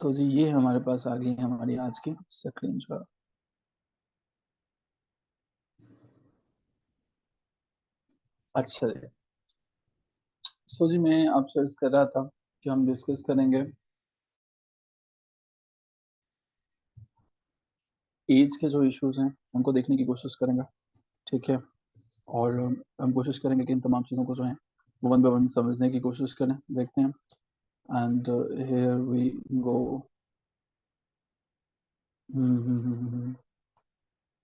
तो जी ये हमारे पास आ गई है हमारी आज की स्क्रीन शॉट। अच्छा जी। सो जी मैं आपसे अर्ज कर रहा था कि हम डिस्कस करेंगे एज के जो इश्यूज हैं उनको देखने की कोशिश करेंगे। ठीक है। और हम कोशिश करेंगे कि इन तमाम चीज़ों को जो है वो वन बाय वन समझने की कोशिश करें, देखते हैं। And here we go.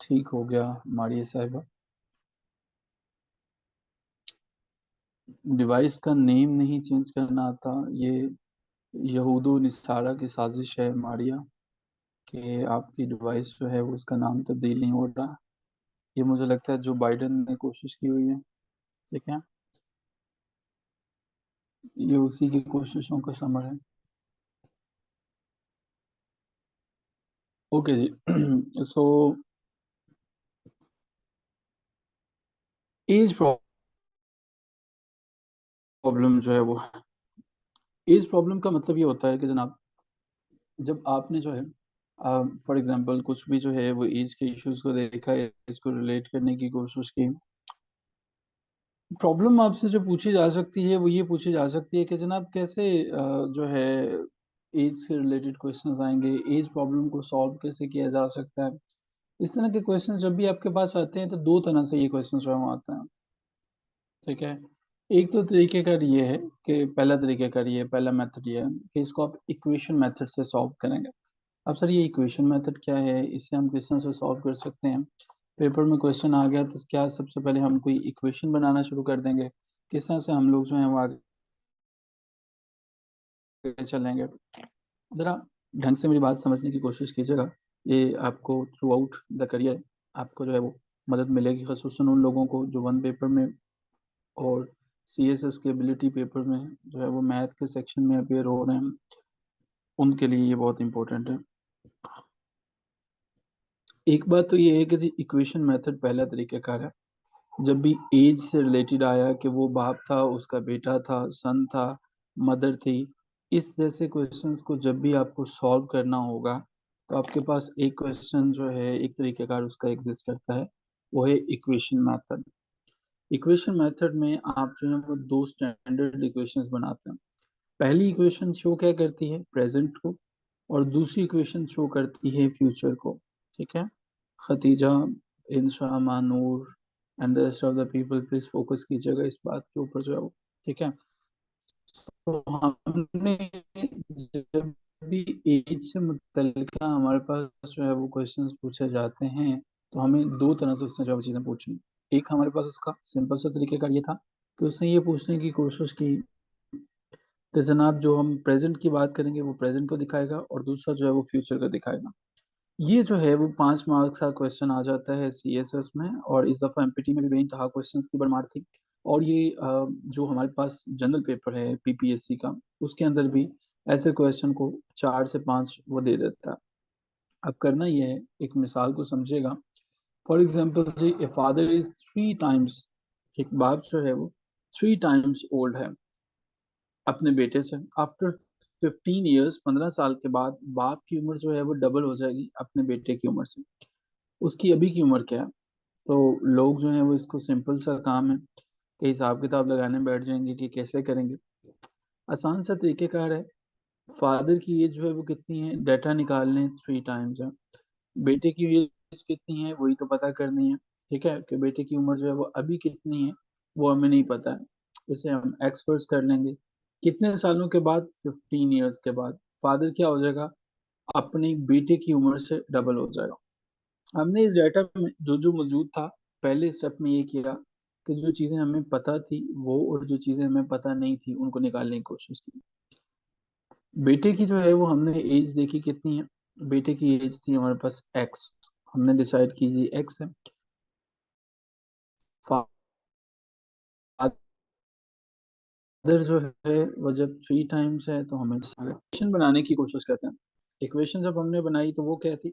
ठीक हो गया मारिया साहिबा। डिवाइस का नेम नहीं चेंज करना आता, ये यहूदो निसारा की साजिश है मारिया, कि आपकी डिवाइस जो है वो उसका नाम तब्दील नहीं हो रहा। ये मुझे लगता है जो बाइडेन ने कोशिश की हुई है। ठीक है। ये उसी की कोशिशों का समर है। ओके जी। सो एज प्रॉब्लम जो है वो, एज प्रॉब्लम का मतलब ये होता है कि जनाब, जब आपने जो है फॉर एग्जांपल कुछ भी जो है वो एज के इश्यूज को देखा, एज को रिलेट करने की कोशिश की, प्रॉब्लम आपसे जो पूछी जा सकती है वो ये पूछी जा सकती है कि जनाब कैसे जो है एज से रिलेटेड क्वेश्चंस आएंगे, एज प्रॉब्लम को सॉल्व कैसे किया जा सकता है। इस तरह के क्वेश्चंस जब भी आपके पास आते हैं तो दो तरह से ये क्वेश्चंस जो है वो आते हैं। ठीक है। एक तो तरीकेकार ये है कि पहला तरीकेकार ये है, पहला मेथड ये है कि इसको आप इक्वेशन मेथड से सॉल्व करेंगे। अब सर ये इक्वेशन मेथड क्या है, इससे हम किस तरह से सॉल्व कर सकते हैं। पेपर में क्वेश्चन आ गया तो क्या सबसे पहले हम कोई इक्वेशन बनाना शुरू कर देंगे, किस तरह से हम लोग जो है वो आगे चलेंगे। जरा ढंग से मेरी बात समझने की कोशिश कीजिएगा। ये आपको थ्रू आउट द करियर आपको जो है वो मदद मिलेगी, खसूसन उन लोगों को जो वन पेपर में और सीएसएस के एबिलिटी पेपर में जो है वो मैथ के सेक्शन में अपेयर हो रहे हैं, उनके लिए ये बहुत इंपॉर्टेंट है। एक बात तो ये है कि जी इक्वेशन मेथड पहला तरीक़ाकार है। जब भी एज से रिलेटेड आया कि वो बाप था, उसका बेटा था, सन था, मदर थी, इस जैसे क्वेश्चंस को जब भी आपको सॉल्व करना होगा तो आपके पास एक क्वेश्चन जो है एक तरीक़ेकार उसका एग्जिस्ट करता है, वो है इक्वेशन मेथड। इक्वेशन मेथड में आप जो है वो दो स्टैंडर्ड इक्वेशंस बनाते हैं। पहली इक्वेशन शो क्या करती है, प्रेजेंट को, और दूसरी इक्वेशन शो करती है फ्यूचर को। ठीक है। Khatija, Insha, Manoor and the rest of the people please focus कीजिएगा इस बात के ऊपर जो है वो। ठीक है। तो हमने जब भी एज से मुतल्लिका हमारे पास जो है वो क्वेश्चंस पूछे जाते हैं तो हमें दो तरह से उसने जो है चीज़ें पूछी। एक हमारे पास उसका सिंपल सा तरीके का ये था कि उसने ये पूछने की कोशिश की कि जनाब जो हम प्रेजेंट की बात करेंगे वो प्रेजेंट को दिखाएगा और दूसरा जो है वो फ्यूचर को दिखाएगा। ये जो है वो 5 मार्क्स का क्वेश्चन आ जाता है सीएसएस में, और इस दफ़ा एमपीटी में भी बेइंतहा क्वेश्चंस की भरमार थी। और ये जो हमारे पास जनरल पेपर है पीपीएससी का, उसके अंदर भी ऐसे क्वेश्चन को 4 से 5 वो दे देता है। अब करना ये है, एक मिसाल को समझिएगा। फॉर एग्जाम्पल जी, ए फादर इज 3 टाइम्स, एक बाप जो है वो 3 टाइम्स ओल्ड है अपने बेटे से। आफ्टर 15 ईयर्स, 15 साल के बाद बाप की उम्र जो है वो डबल हो जाएगी अपने बेटे की उम्र से। उसकी अभी की उम्र क्या है। तो लोग जो है वो इसको सिंपल सा काम है कि हिसाब किताब लगाने बैठ जाएंगे कि कैसे करेंगे। आसान सा तरीकेकार है। फादर की एज जो है वो कितनी है, डाटा निकाल लें, 3 टाइम्स है। बेटे की एज कितनी है वही तो पता करनी है। ठीक है, कि बेटे की उम्र जो है वो अभी कितनी है वो हमें नहीं पता है। इसे हम एक्सपर्ट्स कर लेंगे। कितने सालों के बाद, 15 ईयर्स के बाद फादर क्या हो जाएगा, अपने बेटे की उम्र से डबल हो जाएगा। हमने इस डाटा में जो जो मौजूद था, पहले स्टेप में ये किया कि जो चीज़ें हमें पता थी वो, और जो चीज़ें हमें पता नहीं थी उनको निकालने की कोशिश की। बेटे की जो है वो हमने एज देखी कितनी है। बेटे की एज थी हमारे पास एक्स, हमने डिसाइड की ये एक्स है। फादर जो है वो जब 3 टाइम्स है तो हमें इक्वेशन बनाने की कोशिश करते हैं। इक्वेशन जब हमने बनाई तो वो क्या थी,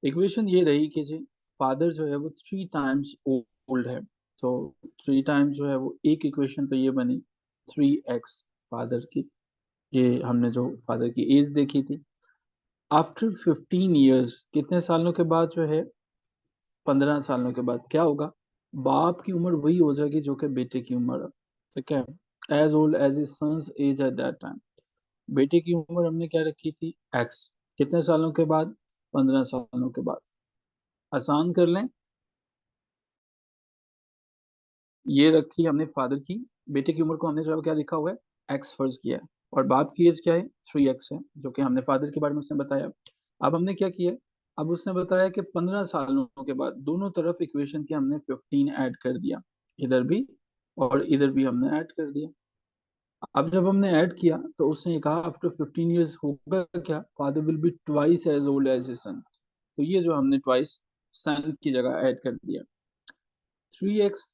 इक्वेशन ये रही कि जी फादर जो है वो 3 टाइम्स ओल्ड है। तो 3 टाइम्स जो है वो एक इक्वेशन तो ये बनी 3x फादर की। ये हमने जो फादर की एज देखी थी। आफ्टर 15 ईयर्स, कितने सालों के बाद जो है, 15 सालों के बाद क्या होगा, बाप की उम्र वही हो जाएगी जो कि बेटे की उम्र है। ठीक है, as old as is son's age at that time. बेटे की उम्र हमने क्या रखी थी, एक्स। कितने सालों के बाद, 15 सालों के बाद। आसान कर लें, ये रखी हमने फादर की, बेटे की उम्र को हमने जो है क्या लिखा हुआ है, एक्स फर्ज किया है। और बाप की एज क्या है, 3x है, जो कि हमने फादर के बारे में उसने बताया। अब हमने क्या किया, अब उसने बताया कि 15 सालों के बाद दोनों तरफ इक्वेशन के हमने 15 ऐड कर दिया, इधर भी और इधर भी हमने ऐड कर दिया। अब जब हमने ऐड किया तो उसने कहा आफ्टर 15 ईयर्स होगा क्या, father will be twice as old as his son. तो ये जो हमने ट्वाइस सन की जगह ऐड कर दिया, 3x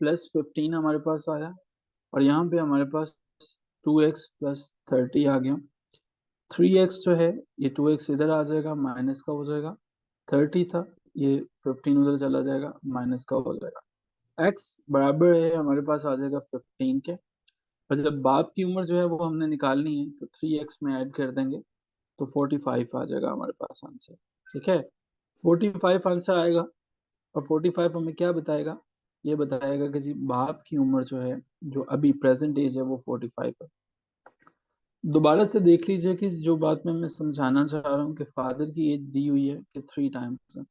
+ 15 हमारे पास आया, और यहाँ पे हमारे पास 2x + 30 आ गया। 3x जो है, ये 2x इधर आ जाएगा, माइनस का हो जाएगा। 30 था, ये 15 उधर चला जाएगा, माइनस का हो जाएगा। x बराबर है हमारे पास आ जाएगा 15 के। और जब बाप की उम्र जो है वो हमने निकालनी है, तो 3x में ऐड कर देंगे, तो 45 आ जाएगा हमारे पास आंसर। ठीक है, 45 आंसर आएगा। और 45 हमें क्या बताएगा, ये बताएगा कि जी बाप की उम्र जो है, जो अभी प्रेजेंट एज है, वो 45 है। दोबारा से देख लीजिए कि जो बात मैं समझाना चाह रहा हूँ कि फादर की एज दी हुई है कि 3 टाइम्स है।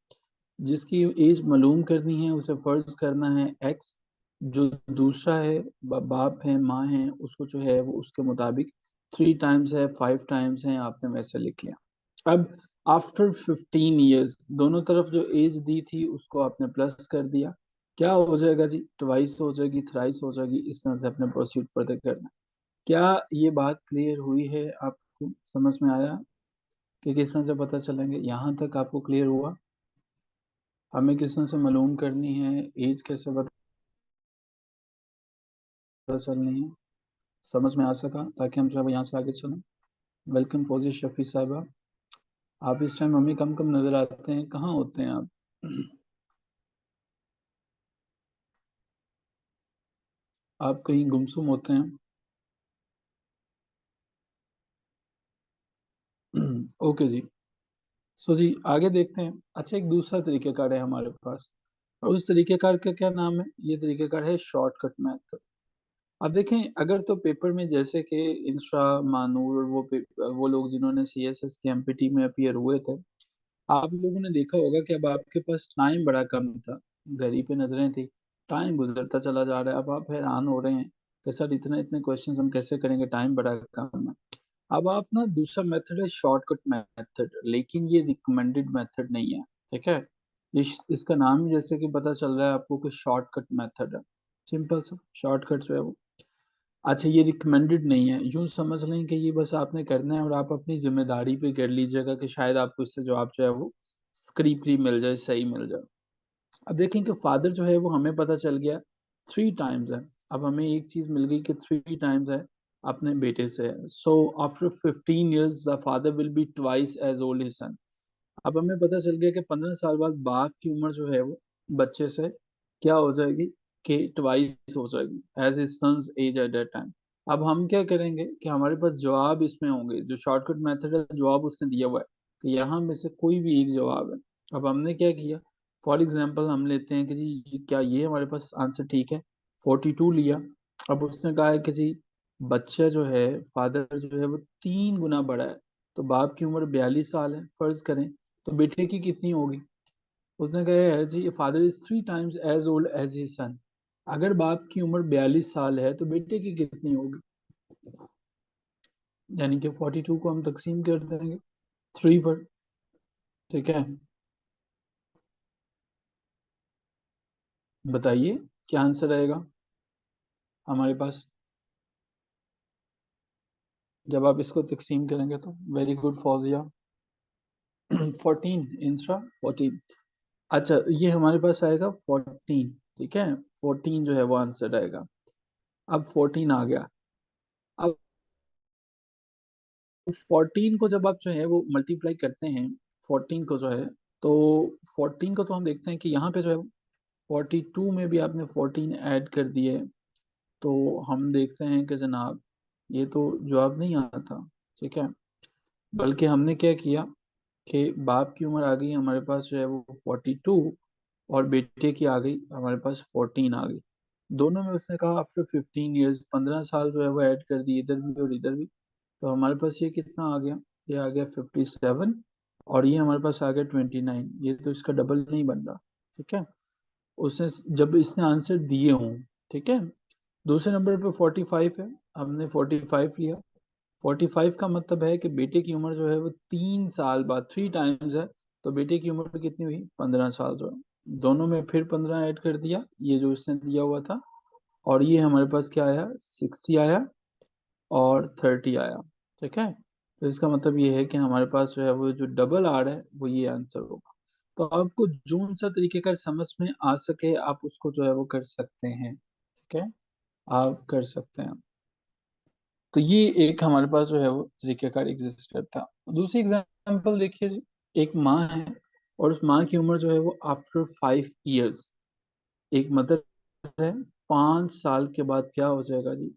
जिसकी एज मालूम करनी है उसे फर्ज करना है एक्स, जो दूसरा है बाप है माँ है, उसको जो है वो उसके मुताबिक 3 टाइम्स है, 5 टाइम्स है, आपने वैसे लिख लिया। अब आफ्टर 15 ईयर्स दोनों तरफ जो एज दी थी उसको आपने प्लस कर दिया, क्या हो जाएगा जी, ट्वाइस हो जाएगी, थ्राइस हो जाएगी, इस तरह से अपने प्रोसीड फर्दर करना। क्या ये बात क्लियर हुई है आपको, समझ में आया कि किस तरह से पता चलेंगे, यहाँ तक आपको क्लियर हुआ, हमें किस तरह से मालूम करनी है, एज कैसे पता चलनी है, समझ में आ सका, ताकि हम जो है यहाँ से आगे चलें। वेलकम फौजी शफी साहबा, आप इस टाइम हमें कम कम नजर आते हैं, कहाँ होते हैं आप? आप कहीं गुमसुम होते हैं। ओके जी। सो जी आगे देखते हैं। अच्छा, एक दूसरा तरीकेकार है हमारे पास, और उस तरीकेकार का क्या नाम है, ये तरीकेकार है शॉर्टकट मैथड। अब देखें, अगर तो पेपर में जैसे कि इंस्टा, मानूर, वो लोग जिन्होंने सीएसएस के एमपीटी में अपीयर हुए थे, आप लोगों ने देखा होगा कि अब आपके पास टाइम बड़ा कम था, घड़ी पे नजरें थी, टाइम गुजरता चला जा रहा है। अब आप हैरान हो रहे हैं कि सर इतने इतने क्वेश्चंस हम कैसे करेंगे, टाइम बड़ा कम है। अब आप ना, दूसरा मेथड है शॉर्टकट मेथड, लेकिन ये रिकमेंडेड मेथड नहीं है। ठीक है, इसका नाम ही जैसे कि पता चल रहा है आपको कि शॉर्टकट मेथड है, सिंपल सा शॉर्टकट जो है वो। अच्छा, ये रिकमेंडेड नहीं है, यूं समझ लें कि ये बस आपने करना है और आप अपनी जिम्मेदारी पे कर लीजिएगा कि शायद आपको इससे जवाब जो है वो करीब करीब मिल जाए, सही मिल जाए। अब देखें कि फादर जो है वो हमें पता चल गया 3 टाइम्स है। अब हमें एक चीज मिल गई कि 3 टाइम्स है अपने बेटे से है। So after 15 years the father will be twice as old his son. अब हमें पता चल गया कि 15 साल बाद बाप की उम्र जो है वो बच्चे से क्या हो जाएगी, कि ट्वाइस हो जाएगी, as his son's age at that time. अब हम क्या करेंगे कि हमारे पास जवाब इसमें होंगे, जो शॉर्टकट मेथड है जवाब उसने दिया हुआ है कि यहाँ में से कोई भी एक जवाब है। अब हमने क्या किया, फॉर एग्जाम्पल हम लेते हैं कि जी क्या ये हमारे पास आंसर ठीक है, 42 लिया। अब उसने कहा है कि जी बच्चा जो है, फादर जो है वो 3 गुना बड़ा है, तो बाप की उम्र 42 साल है फर्ज करें, तो बेटे की कितनी होगी। उसने कहा है जी father is 3 times as old as his son. अगर बाप की उम्र 42 साल है तो बेटे की कितनी होगी, यानी कि 42 को हम तकसीम कर देंगे 3 पर। ठीक है, बताइए क्या आंसर आएगा हमारे पास जब आप इसको तकसीम करेंगे तो। Very good Fauzia. 14, इंस्टा 14। अच्छा, ये हमारे पास आएगा 14। ठीक है, 14 जो है वो आंसर आएगा। अब 14 आ गया। अब 14 को जब आप जो है वो मल्टीप्लाई करते हैं, 14 को जो है, तो 14 को तो हम देखते हैं कि यहाँ पे जो है 42 में भी आपने 14 ऐड कर दिए, तो हम देखते हैं कि जनाब ये तो जवाब नहीं आता, ठीक है। बल्कि हमने क्या किया कि बाप की उम्र आ गई हमारे पास जो है वो 42, और बेटे की आ गई हमारे पास 14 आ गई। दोनों में उसने कहा आफ्टर 15 ईयर्स, 15 साल जो है वो ऐड कर दिए इधर भी और इधर भी। तो हमारे पास ये कितना आ गया, ये आ गया 57, और ये हमारे पास आ गया 29। ये तो इसका डबल नहीं बन रहा, ठीक है। उसने जब इसने आंसर दिए हों, ठीक है। दूसरे नंबर पे 45 है, हमने 45 लिया। 45 का मतलब है कि बेटे की उम्र जो है वो 3 साल बाद, 3 टाइम्स है। तो बेटे की उम्र कितनी हुई, 15 साल जो है। दोनों में फिर 15 ऐड कर दिया, ये जो उसने दिया हुआ था, और ये हमारे पास क्या आया, 60 आया और 30 आया, ठीक है। तो इसका मतलब ये है कि हमारे पास जो है वो जो डबल आ रहा है वो ये आंसर होगा। तो आपको जोन सा तरीके का समझ में आ सके आप उसको जो है वो कर सकते हैं, ठीक है, आप कर सकते हैं। तो ये एक हमारे पास जो है वो तरीकेकार एग्जिस्ट करता है। दूसरी एग्जांपल देखिए जी, एक माँ है और उस माँ की उम्र जो है वो आफ्टर 5 इयर्स, एक मदर है, 5 साल के बाद क्या हो जाएगा जी,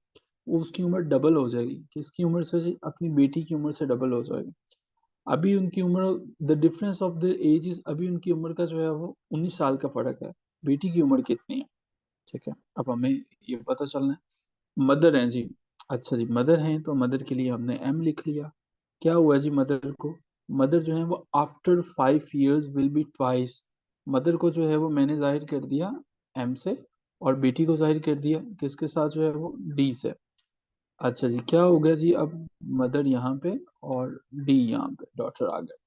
वो उसकी उम्र डबल हो जाएगी। किसकी उम्र से जी, अपनी बेटी की उम्र से डबल हो जाएगी। अभी उनकी उम्र, the difference of the age is, अभी उनकी उम्र का जो है वो 19 साल का फर्क है। बेटी की उम्र कितनी है, ठीक है। अब हमें ये पता चलना है। मदर हैं जी, अच्छा जी, मदर हैं तो मदर के लिए हमने एम लिख लिया। क्या हुआ जी मदर को, मदर जो है वो after 5 years will be twice. Mother को जो है वो मैंने जाहिर कर दिया एम से, और बेटी को जाहिर कर दिया किसके साथ, जो है वो डी से। अच्छा जी, क्या हो गया जी, अब मदर यहाँ पे और डी यहाँ पे, डॉटर आ गया।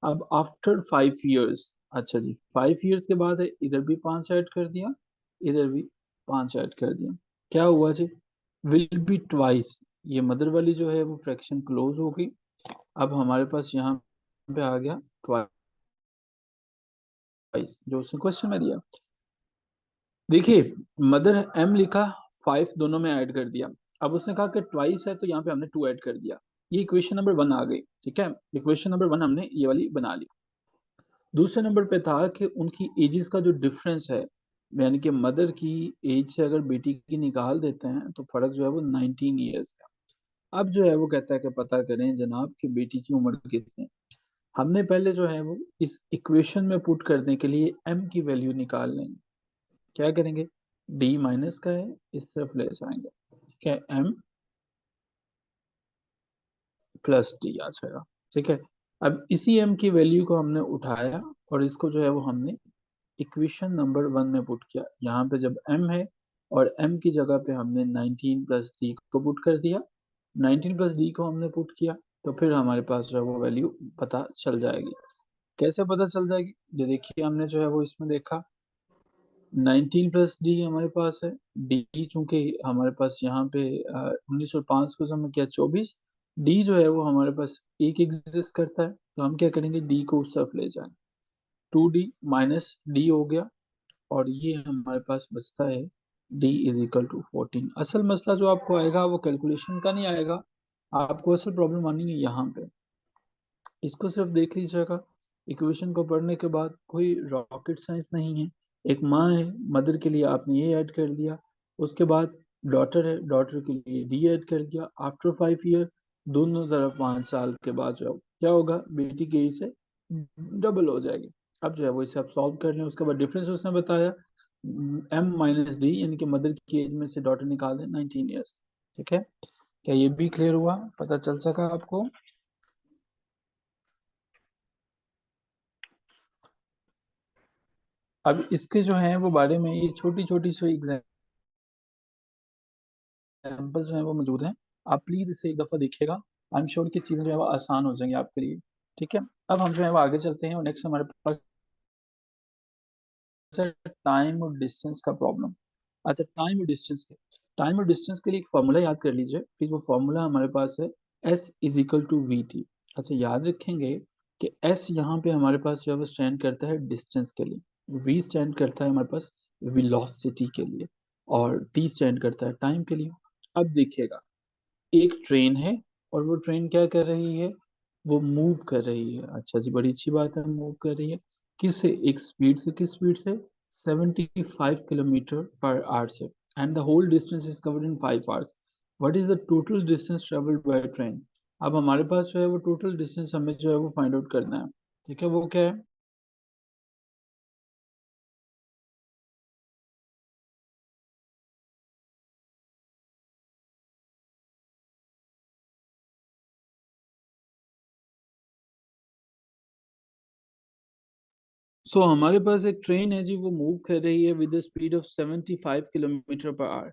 अब आफ्टर 5 इयर्स, अच्छा जी 5 इयर्स के बाद है, इधर भी 5 ऐड कर दिया, इधर भी 5 ऐड कर दिया। क्या हुआ जी, विल बी ट्वाइस। ये मदर वाली जो है वो फ्रैक्शन क्लोज हो गई। अब हमारे पास यहाँ पे आ गया ट्वाइस, जो उसने क्वेश्चन में दिया। देखिए, मदर एम लिखा, 5 दोनों में ऐड कर दिया। अब उसने कहा कि ट्वाइस है तो यहाँ पे हमने 2 ऐड कर दिया। ये इक्वेशन नंबर 1 आ गई, ठीक है। इक्वेशन नंबर 1 हमने ये वाली बना ली। दूसरे नंबर पे था कि उनकी एजेस का जो डिफरेंस है, यानी कि मदर की एज से अगर बेटी की निकाल देते हैं तो फर्क जो है वो 19 ईयर्स का। अब जो है वो कहता है कि पता करें जनाब कि बेटी की उम्र कितनी है। हमने पहले जो है वो इस इक्वेशन में पुट करने के लिए m की वैल्यू निकाल लेंगे। क्या करेंगे, d माइनस का है, इस तरफ ले जाएंगे, ठीक है, m प्लस डी आ जाएगा, ठीक है। अब इसी m की वैल्यू को हमने उठाया और इसको जो है वो हमने इक्वेशन नंबर 1 में पुट किया। यहाँ पे जब m है और m की जगह पे हमने 19 प्लस डी को पुट कर दिया, 19 प्लस डी को हमने पुट किया, तो फिर हमारे पास जो है वो वैल्यू पता चल जाएगी। कैसे पता चल जाएगी, ये देखिए हमने जो है वो इसमें देखा 19 प्लस डी हमारे पास है। डी चूंकि हमारे पास यहाँ पे 1905 को जमा किया 24, डी जो है वो हमारे पास एक एग्जिस्ट करता है, तो हम क्या करेंगे, डी को उस तरफ ले जाएंगे। 2d माइनस डी हो गया, और ये हमारे पास बचता है d इज इक्वल टू 14। असल मसला जो आपको आएगा वो कैलकुलेशन का नहीं आएगा, आपको असल प्रॉब्लम आनी है यहाँ पे। इसको सिर्फ देख लीजिएगा, इक्वेशन को पढ़ने के बाद कोई रॉकेट साइंस नहीं है। एक माँ है, मदर के लिए आपने ये ऐड कर दिया, उसके बाद डॉटर है, डॉटर के लिए डी ऐड कर दिया। आफ्टर 5 ईयर, दोनों तरफ 5 साल के बाद जो क्या होगा, बेटी की एज से डबल हो जाएगी। अब जो है वो इसे आप सॉल्व कर लें, उसके बाद डिफरेंस उसने बताया m माइनस डी, यानी कि मदर की एज में से डॉटर निकाल दें 19 ईयर्स, ठीक है। क्या ये भी क्लियर हुआ, पता चल सका आपको। अब इसके जो है वो बारे में ये छोटी छोटी सी एग्जाम्पल जो है वो मौजूद हैं। आप प्लीज इसे एक दफा देखिएगा, आई एम श्योर कि चीजें जो है वो आसान हो जाएंगी आपके लिए, ठीक है। अब हम जो है वो आगे चलते हैं और नेक्स्ट हमारे पास टाइम और डिस्टेंस का प्रॉब्लम। अच्छा, टाइम और डिस्टेंस के लिए एक फॉर्मूला याद कर लीजिए प्लीज। वो फॉर्मूला हमारे पास है S is equal to v t. अच्छा, याद रखेंगे कि S यहाँ पे हमारे पास जो है वो स्टैंड करता है डिस्टेंस के लिए, V स्टैंड करता है हमारे पास वेलोसिटी के लिए, और T स्टैंड करता है टाइम के लिए। अब देखिएगा, एक ट्रेन है और वो ट्रेन क्या कर रही है, वो मूव कर रही है। अच्छा जी, बड़ी अच्छी बात है, मूव कर रही है। किससे, एक स्पीड से, किस स्पीड से, 75 किलोमीटर पर आवर से, and the whole distance is covered in 5 hours. What is the total distance travelled by train. अब हमारे पास जो है वो टोटल डिस्टेंस हमें जो है वो फाइंड आउट करना है। ठीक है, वो क्या है? सो हमारे पास एक ट्रेन है जी, वो मूव कर रही है with speed of 75 kilometre per hour.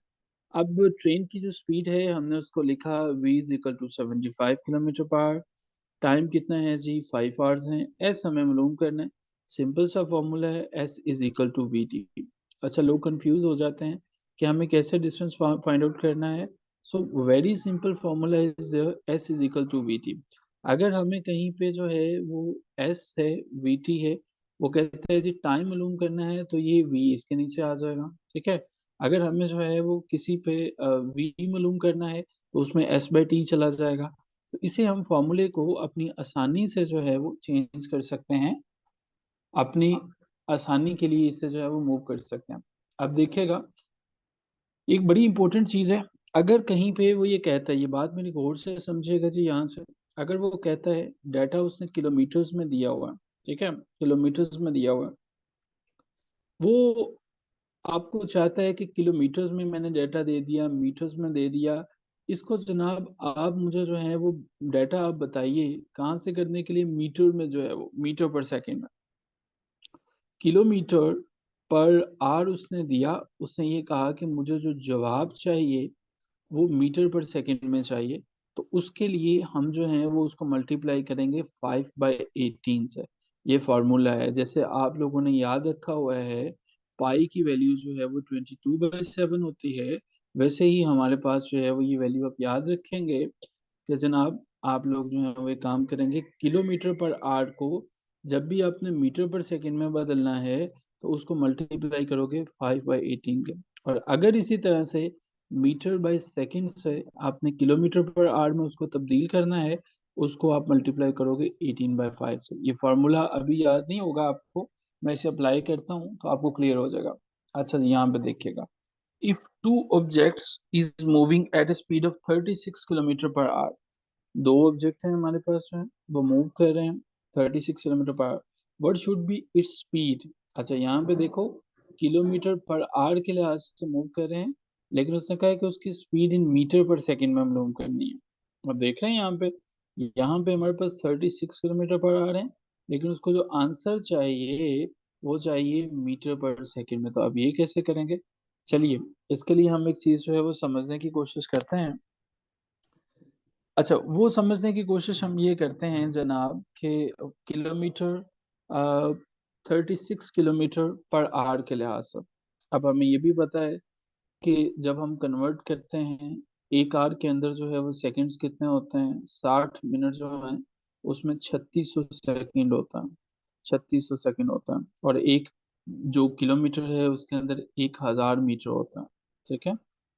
अब ट्रेन की जो स्पीड है हमने उसको लिखा v is equal to 75 kilometre per hour. Time कितना है जी? 5 आवर्स हैं। एस हमें मालूम करना है। सिंपल सा फॉर्मूला है, s is equal to v t. अच्छा, लोग कंफ्यूज हो जाते हैं कि हमें कैसे डिस्टेंस फाइंड आउट करना है। So very simple formula is s is equal to v t. अगर हमें कहीं पे जो है वो एस है, वी टी है, वो कहते हैं जी टाइम मालूम करना है, तो ये वी इसके नीचे आ जाएगा। ठीक है। अगर हमें जो है वो किसी पे वी मालूम करना है, तो उसमें एस बाई टी चला जाएगा। तो इसे हम फॉर्मूले को अपनी आसानी से जो है वो चेंज कर सकते हैं। अपनी आसानी के लिए इसे जो है वो मूव कर सकते हैं। अब देखिएगा, एक बड़ी इंपॉर्टेंट चीज़ है। अगर कहीं पे वो ये कहता है, ये बात मेरी गौर से समझिएगा जी यहाँ से। अगर वो कहता है डाटा उसने किलोमीटर्स में दिया हुआ है, ठीक है, किलोमीटर्स में दिया हुआ है, वो आपको चाहता है कि किलोमीटर्स में मैंने डाटा दे दिया, मीटर्स में दे दिया। इसको जनाब आप मुझे जो है वो डाटा आप बताइए कहाँ से करने के लिए, मीटर में जो है वो मीटर पर सेकंड में। किलोमीटर पर आर उसने दिया। उसने ये कहा कि मुझे जो जवाब चाहिए वो मीटर पर सेकंड में चाहिए। तो उसके लिए हम जो है वो उसको मल्टीप्लाई करेंगे 5/18 से। ये फार्मूला है। जैसे आप लोगों ने याद रखा हुआ है पाई की वैल्यू जो है वो 22/7 होती है, वैसे ही हमारे पास जो है वो ये वैल्यू आप याद रखेंगे कि जनाब आप लोग जो है वो एक काम करेंगे, किलोमीटर पर आवर को जब भी आपने मीटर पर सेकंड में बदलना है तो उसको मल्टीप्लाई करोगे 5/18 के। और अगर इसी तरह से मीटर बाय सेकंड से आपने किलोमीटर पर आवर में उसको तब्दील करना है, उसको आप मल्टीप्लाई करोगे 18/5 से। ये फार्मूला अभी याद नहीं होगा आपको, मैं इसे अप्लाई करता हूँ तो आपको क्लियर हो जाएगा। अच्छा जी, यहाँ पे देखिएगा, if two objects is moving at a speed of 36 kilometre per our. दो ऑब्जेक्ट हैं हमारे पास में, वो मूव कर रहे हैं 36 kilometre per our. What should be its speed. अच्छा, यहाँ पे देखो, किलोमीटर पर आवर के लिहाज से मूव कर रहे हैं, लेकिन उसने कहा है कि उसकी स्पीड इन मीटर पर सेकंड में मूव करनी है। अब देख रहे हैं यहाँ पे हमारे पास 36 किलोमीटर पर आवर है, लेकिन उसको जो आंसर चाहिए वो चाहिए मीटर पर सेकंड में। तो अब ये कैसे करेंगे? चलिए, इसके लिए हम एक चीज जो है वो समझने की कोशिश करते हैं। अच्छा, वो समझने की कोशिश हम ये करते हैं जनाब कि किलोमीटर 36 किलोमीटर पर आवर के लिहाज से। अब हमें ये भी पता है कि जब हम कन्वर्ट करते हैं एक आवर के अंदर जो है वो सेकंड्स कितने होते हैं, 60 मिनट जो है उसमें 3600 सेकंड होता है। 3600 सेकंड होता है। और एक जो किलोमीटर है उसके अंदर 1000 मीटर होता है। ठीक है,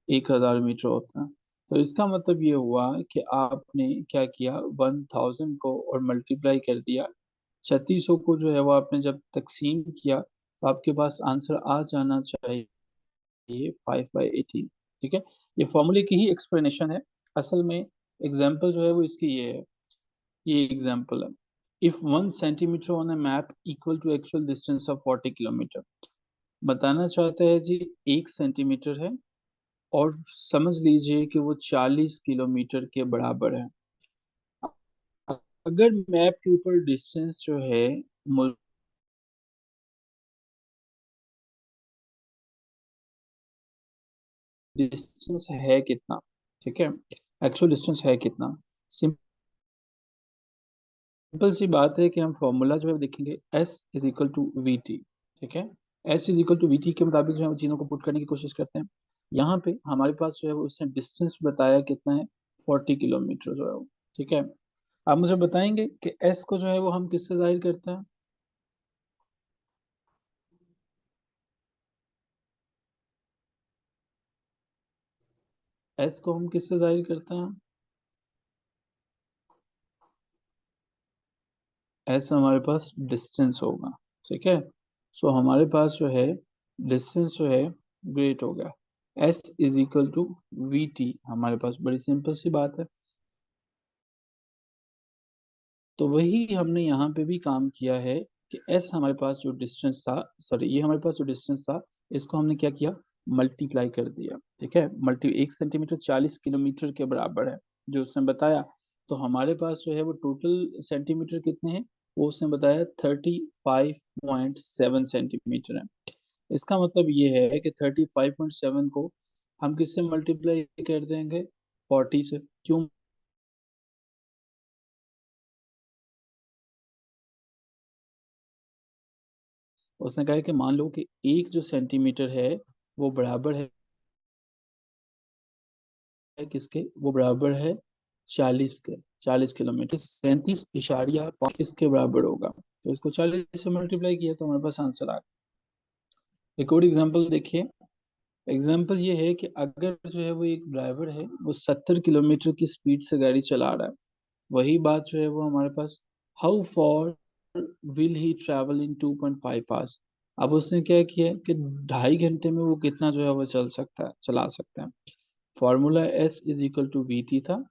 1000 मीटर होता है। तो इसका मतलब ये हुआ कि आपने क्या किया, 1000 को और मल्टीप्लाई कर दिया 3600 को, जो है वो आपने जब तकसीम किया तो आपके पास आंसर आ जाना चाहिए 5/18। ठीक है, ये फॉर्मूले की ही एक्सप्लेनेशन है। असल में एग्जाम्पल जो है वो इसकी ये है, ये एग्जाम्पल है। If 1 centimetre on a map equal to actual distance of 40 kilometre. बताना चाहता है जी 1 सेंटीमीटर है, और समझ लीजिए कि वो 40 किलोमीटर के बराबर है। अगर मैप के ऊपर डिस्टेंस जो है, डिस्टेंस है कितना, ठीक है, एक्चुअल डिस्टेंस है कितना। सिंपल सी बात है कि हम फॉर्मूला जो है देखेंगे, s is equal to v t. ठीक है, s is equal to v t के मुताबिक जो है चीज़ों को पुट करने की कोशिश करते हैं। यहाँ पे हमारे पास जो है वो उसने डिस्टेंस बताया कितना है, 40 किलोमीटर जो है वो। ठीक है, आप मुझे बताएंगे कि एस को जो है वो हम किससे जाहिर करते हैं? एस को हम किससे जाहिर करते हैं? एस हमारे पास डिस्टेंस होगा। ठीक है, सो हमारे पास जो है डिस्टेंस जो है ग्रेट हो गया। S is equal to v t, हमारे पास बड़ी सिंपल सी बात है। तो वही हमने यहाँ पे भी काम किया है कि S हमारे पास जो डिस्टेंस था, सॉरी ये हमारे पास जो डिस्टेंस था, इसको हमने क्या किया, मल्टीप्लाई कर दिया। ठीक है, मल्टी 1 सेंटीमीटर 40 किलोमीटर के बराबर है जो उसने बताया। तो हमारे पास जो है वो टोटल सेंटीमीटर कितने हैं, वो उसने बताया 35.7 सेंटीमीटर है। इसका मतलब ये है कि 35.7 को हम किससे मल्टीप्लाई कर देंगे, 40 से। क्यों? उसने कहा है कि मान लो कि एक जो सेंटीमीटर है वो बराबर है किसके, वो बराबर है 40 के, 40 किलोमीटर, 37.5 किसके बराबर होगा। तो इसको 40 से मल्टीप्लाई किया तो हमारे पास आंसर आ गया। एक और एग्जांपल देखिए। एग्जांपल ये है कि अगर जो है वो एक ड्राइवर है, वो 70 किलोमीटर की स्पीड से गाड़ी चला रहा है। वही बात जो है वो हमारे पास, how far will he travel in 2.5 hours. अब उसने क्या किया है कि 2.5 घंटे में वो कितना जो है वो चला सकता है। Formula S is equal to v t था।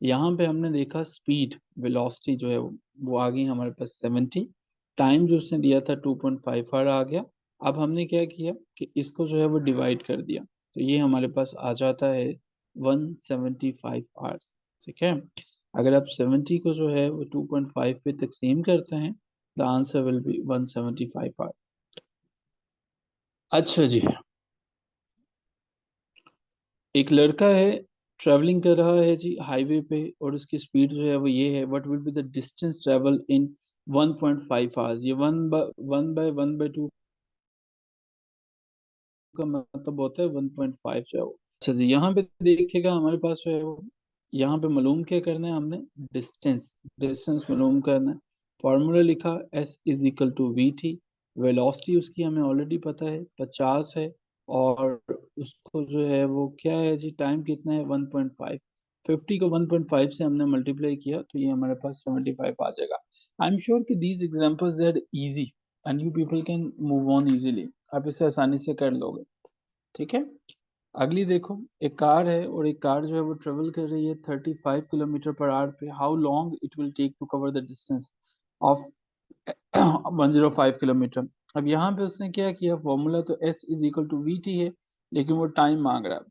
यहाँ पे हमने देखा स्पीड, वेलोसिटी जो है वो आ गई हमारे पास 70। टाइम जो उसने दिया था 2.5 आवर आ गया। अब हमने क्या किया कि इसको जो है वो डिवाइड कर दिया, तो ये हमारे पास आ जाता है 175 आवर्स। ठीक है, अगर आप 70 को जो है वो 2.5 पे तकसीम करते हैं, the answer will be 175 hour. अच्छा जी, एक लड़का है, ट्रैवलिंग कर रहा है जी हाईवे पे, और उसकी स्पीड जो है वो ये है, what will be the distance travel in 1.5 hours. ये 1/1/2 का मतलब होता है 1.5 जो है वो। अच्छा जी, यहाँ पे देखिएगा हमारे पास जो है वो, यहाँ पे मालूम क्या करना है हमने, डिस्टेंस, डिस्टेंस मालूम करना है। फॉर्मूला लिखा S is equal to v t. Velocity उसकी हमें ऑलरेडी पता है 50 है, और उसको जो है वो क्या है जी, टाइम कितना है 1.5। 50 को 1.5 से हमने मल्टीप्लाई किया तो ये हमारे पास 75 आ जाएगा। आई एम श्योर कि these examples they are easy and you people can move on easily, आप इसे आसानी से कर लोगे। ठीक है, अगली देखो। एक कार है और एक कार जो है वो ट्रेवल कर रही है 35 किलोमीटर पर आवर पे। How long it will take to cover the distance of 105 kilometre. अब यहाँ पे उसने क्या किया, फॉर्मूला तो S is equal to v t है, लेकिन वो टाइम मांग रहा है।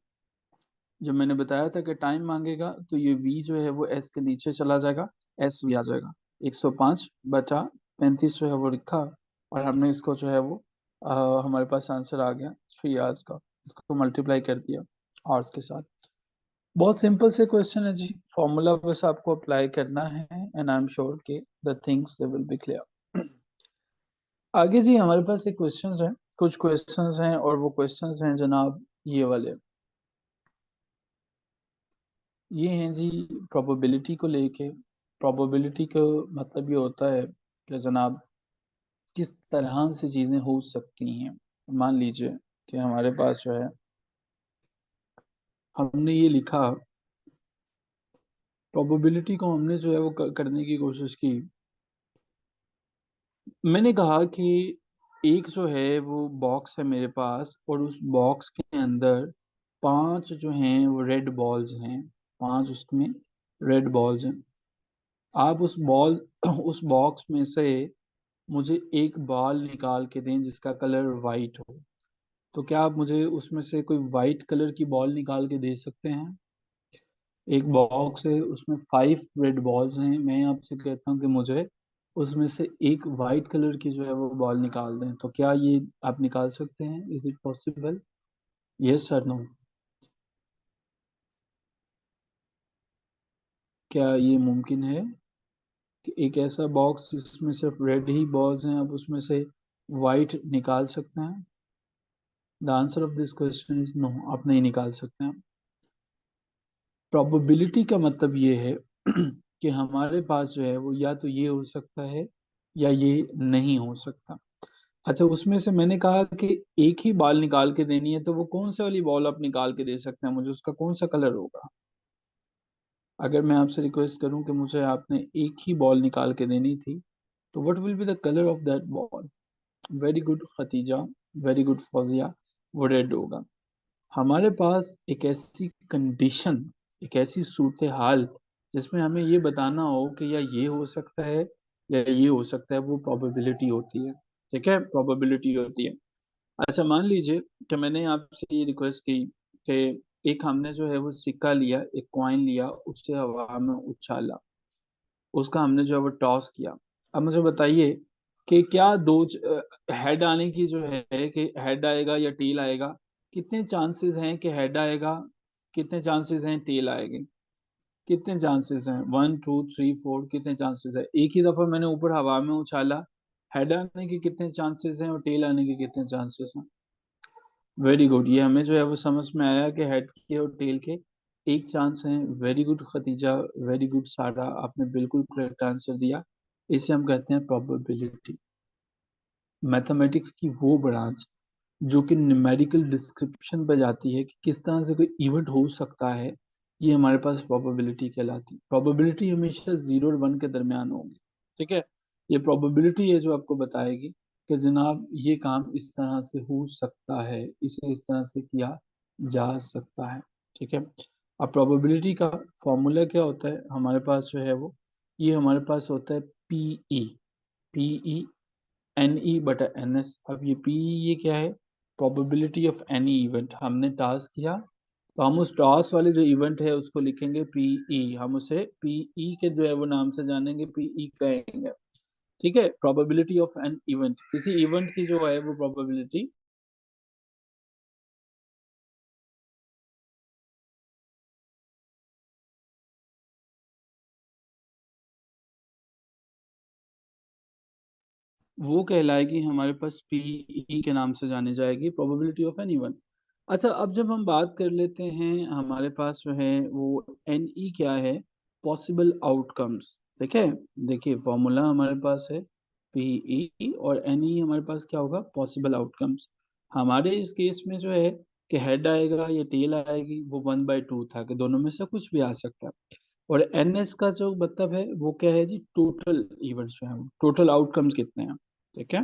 जब मैंने बताया था कि टाइम मांगेगा तो ये V जो है वो S के नीचे चला जाएगा, एस वी आ जाएगा। 105/35 जो है वो लिखा, और हमने इसको जो है वो हमारे पास आंसर आ गया 3 आवर्स का। इसको मल्टीप्लाई कर दिया आवर्स के साथ। बहुत सिंपल से क्वेश्चन है जी, फॉर्मूला बस आपको अप्लाई करना है एंड आई एम श्योर कि the things they will be clear. आगे जी हमारे पास एक क्वेश्चंस हैं, कुछ क्वेश्चंस हैं, और वो क्वेश्चंस हैं जनाब ये वाले। ये हैं जी प्रोबेबिलिटी को लेके। प्रोबेबिलिटी का मतलब ये होता है कि जनाब किस तरह से चीज़ें हो सकती हैं। मान लीजिए कि हमारे पास जो है, हमने ये लिखा, प्रोबेबिलिटी को हमने जो है वो करने की कोशिश की। मैंने कहा कि एक जो है वो बॉक्स है मेरे पास, और उस बॉक्स के अंदर 5 जो हैं वो रेड बॉल्स हैं, 5 उसमें रेड बॉल्स हैं। आप उस बॉल उस बॉक्स में से मुझे एक बॉल निकाल के दें जिसका कलर वाइट हो। तो क्या आप मुझे उसमें से कोई वाइट कलर की बॉल निकाल के दे सकते हैं? एक बॉक्स है, उसमें 5 रेड बॉल्स हैं, मैं आपसे कहता हूँ कि मुझे उसमें से एक वाइट कलर की जो है वो बॉल निकाल दें, तो क्या ये आप निकाल सकते हैं? Is it possible? Yes sir, no? क्या ये मुमकिन है कि एक ऐसा बॉक्स जिसमें सिर्फ रेड ही बॉल्स हैं, आप उसमें से वाइट निकाल सकते हैं? The answer of this question is no, आप नहीं निकाल सकते हैं। प्रोबेबिलिटी का मतलब ये है कि हमारे पास जो है वो या तो ये हो सकता है या ये नहीं हो सकता। अच्छा, उसमें से मैंने कहा कि एक ही बॉल निकाल के देनी है, तो वो कौन सा वाली बॉल आप निकाल के दे सकते हैं मुझे, उसका कौन सा कलर होगा? अगर मैं आपसे रिक्वेस्ट करूं कि मुझे आपने एक ही बॉल निकाल के देनी थी, तो what will be the colour of that ball? Very good Khatija, very good Fauzia, वो रेड होगा। हमारे पास एक ऐसी कंडीशन, एक ऐसी सूरत हाल जिसमें हमें ये बताना हो कि या ये हो सकता है या ये हो सकता है, वो प्रोबेबिलिटी होती है। ठीक है, प्रोबेबिलिटी होती है। अच्छा, मान लीजिए कि मैंने आपसे ये रिक्वेस्ट की कि एक हमने जो है वो सिक्का लिया, एक कॉइन लिया, उससे हवा में उछाला, उसका हमने जो है वो टॉस किया। अब मुझे बताइए कि क्या हेड आने की जो है कि हेड आएगा या टेल आएगा, कितने चांसेस हैं कि हेड आएगा, कितने चांसेस हैं टेल आएगी, कितने चांसेस हैं, 1 2 3 4, कितने चांसेस है। एक ही दफा मैंने ऊपर हवा में उछाला, हेड आने के कितने चांसेस हैं और टेल आने के कितने चांसेस हैं। वेरी गुड, ये हमें जो है वो समझ में आया कि हेड के और टेल के एक चांस है। Very good Khatija, very good Sara, आपने बिल्कुल करेक्ट आंसर दिया। इसे हम कहते हैं प्रोबेबिलिटी। मैथमेटिक्स की वो ब्रांच जो कि न्यूमेरिकल डिस्क्रिप्शन पे जाती है कि किस तरह से कोई इवेंट हो सकता है, ये हमारे पास प्रोबेबिलिटी कहलाती है। प्रोबेबिलिटी हमेशा 0 और 1 के दरमियान होगी। ठीक है, ये प्रोबेबिलिटी है जो आपको बताएगी कि जनाब ये काम इस तरह से हो सकता है, इसे इस तरह से किया जा सकता है। ठीक है, अब प्रोबेबिलिटी का फॉर्मूला क्या होता है हमारे पास जो है वो, ये हमारे पास होता है पीई। PE NE/NS। अब ये P ये क्या है, प्रोबेबिलिटी ऑफ एनी इवेंट। हमने टास्क किया तो हम उस टास्क वाले जो इवेंट है उसको लिखेंगे PE, हम उसे PE के जो है वो नाम से जानेंगे, PE कहेंगे। ठीक है, प्रोबेबिलिटी ऑफ एन इवेंट, किसी इवेंट की जो है वो प्रोबेबिलिटी। वो कहलाएगी हमारे पास पीई के नाम से जानी जाएगी, प्रोबेबिलिटी ऑफ एन इवन। अच्छा, अब जब हम बात कर लेते हैं हमारे पास जो है वो एनई क्या है, पॉसिबल आउटकम्स। ठीक है, देखिए फॉर्मूला हमारे पास है पीई और एनई हमारे पास क्या होगा, पॉसिबल आउटकम्स। हमारे इस केस में जो है कि हेड आएगा या टेल आएगी, वो 1/2 था कि दोनों में से कुछ भी आ सकता है। और एनएस का जो मतलब है वो क्या है जी, टोटल इवेंट्स जो है, टोटल आउटकम्स कितने हैं। ठीक है,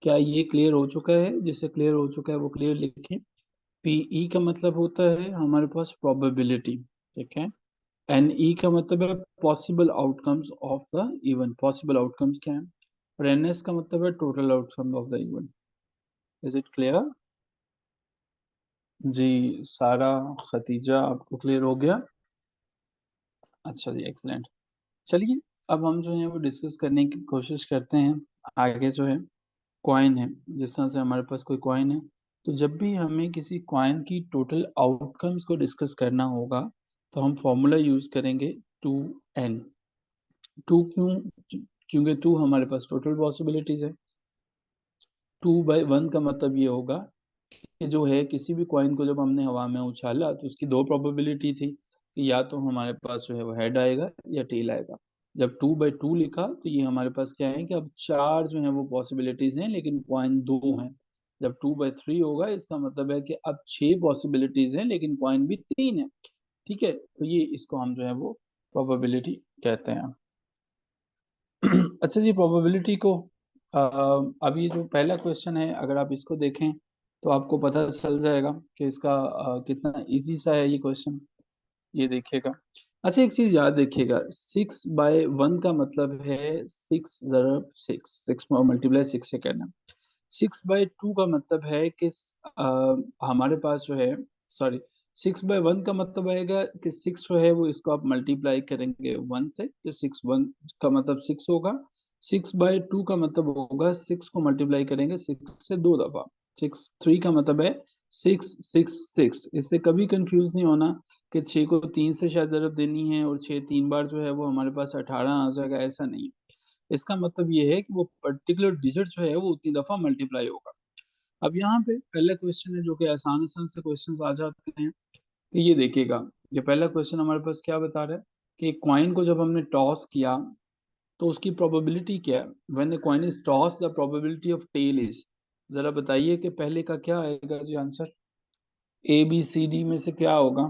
क्या ये क्लियर हो चुका है, जिससे क्लियर हो चुका है वो क्लियर लिखें। पीई का मतलब होता है हमारे पास प्रोबेबिलिटी। ठीक है, एनई का मतलब है possible outcomes of the event, possible outcomes क्या है। और एनएस का मतलब है total outcome of the event. Is it clear? जी सारा, खतीजा, आपको क्लियर हो गया? अच्छा जी, एक्सलेंट। चलिए, अब हम जो है वो डिस्कस करने की कोशिश करते हैं आगे जो है कॉइन है। जिस तरह से हमारे पास कोई कॉइन है, तो जब भी हमें किसी कॉइन की टोटल आउटकम्स को डिस्कस करना होगा तो हम फॉर्मूला यूज करेंगे 2n। टू क्यों? क्योंकि टू हमारे पास टोटल पॉसिबिलिटीज है। 2/1 का मतलब ये होगा कि जो है किसी भी कॉइन को जब हमने हवा में उछाला तो उसकी दो प्रोबेबिलिटी थी कि या तो हमारे पास जो है वो हेड आएगा या टेल आएगा। जब 2/2 लिखा तो ये हमारे पास क्या है कि अब चार जो है वो पॉसिबिलिटीज हैं लेकिन कॉइन दो हैं। जब 2/3 होगा इसका मतलब है कि अब 6 पॉसिबिलिटीज हैं लेकिन कॉइन भी 3 है। ठीक है, तो ये इसको हम जो है वो प्रोबेबिलिटी कहते हैं। अच्छा जी, प्रोबेबिलिटी को अ, अब ये जो पहला क्वेश्चन है अगर आप इसको देखें तो आपको पता चल जाएगा कि इसका कितना इजी सा है ये क्वेश्चन। ये देखिएगा। अच्छा, एक चीज याद रखिएगा, 6/1 का मतलब है 6 मल्टीप्लाई 6 से करना। 6/2 का मतलब है कि हमारे पास जो है, सॉरी, 6/1 का मतलब आएगा कि 6 जो है वो इसको आप मल्टीप्लाई करेंगे 1 से, तो 6/1 का मतलब 6 होगा। 6/2 का मतलब होगा 6 को मल्टीप्लाई करेंगे 6 से 2 दफा। 6/3 का मतलब है 6 6 6। इससे कभी कंफ्यूज नहीं होना कि 6 को 3 से शायद जरूरत देनी है और 6 3 बार जो है वो हमारे पास 18 आ जाएगा, ऐसा नहीं। इसका मतलब ये है कि वो पर्टिकुलर डिजिट जो है वो उतनी दफा मल्टीप्लाई होगा। अब यहाँ पे पहला क्वेश्चन है जो कि आसान आसान से क्वेश्चंस आ जाते हैं। तो ये देखिएगा, ये पहला क्वेश्चन हमारे पास क्या बता रहा है कि कॉइन को जब हमने टॉस किया तो उसकी प्रोबेबिलिटी क्या है। When the coin is toss the probability of tail is. जरा बताइए कि पहले का क्या आएगा जी आंसर, ABCD में से क्या होगा।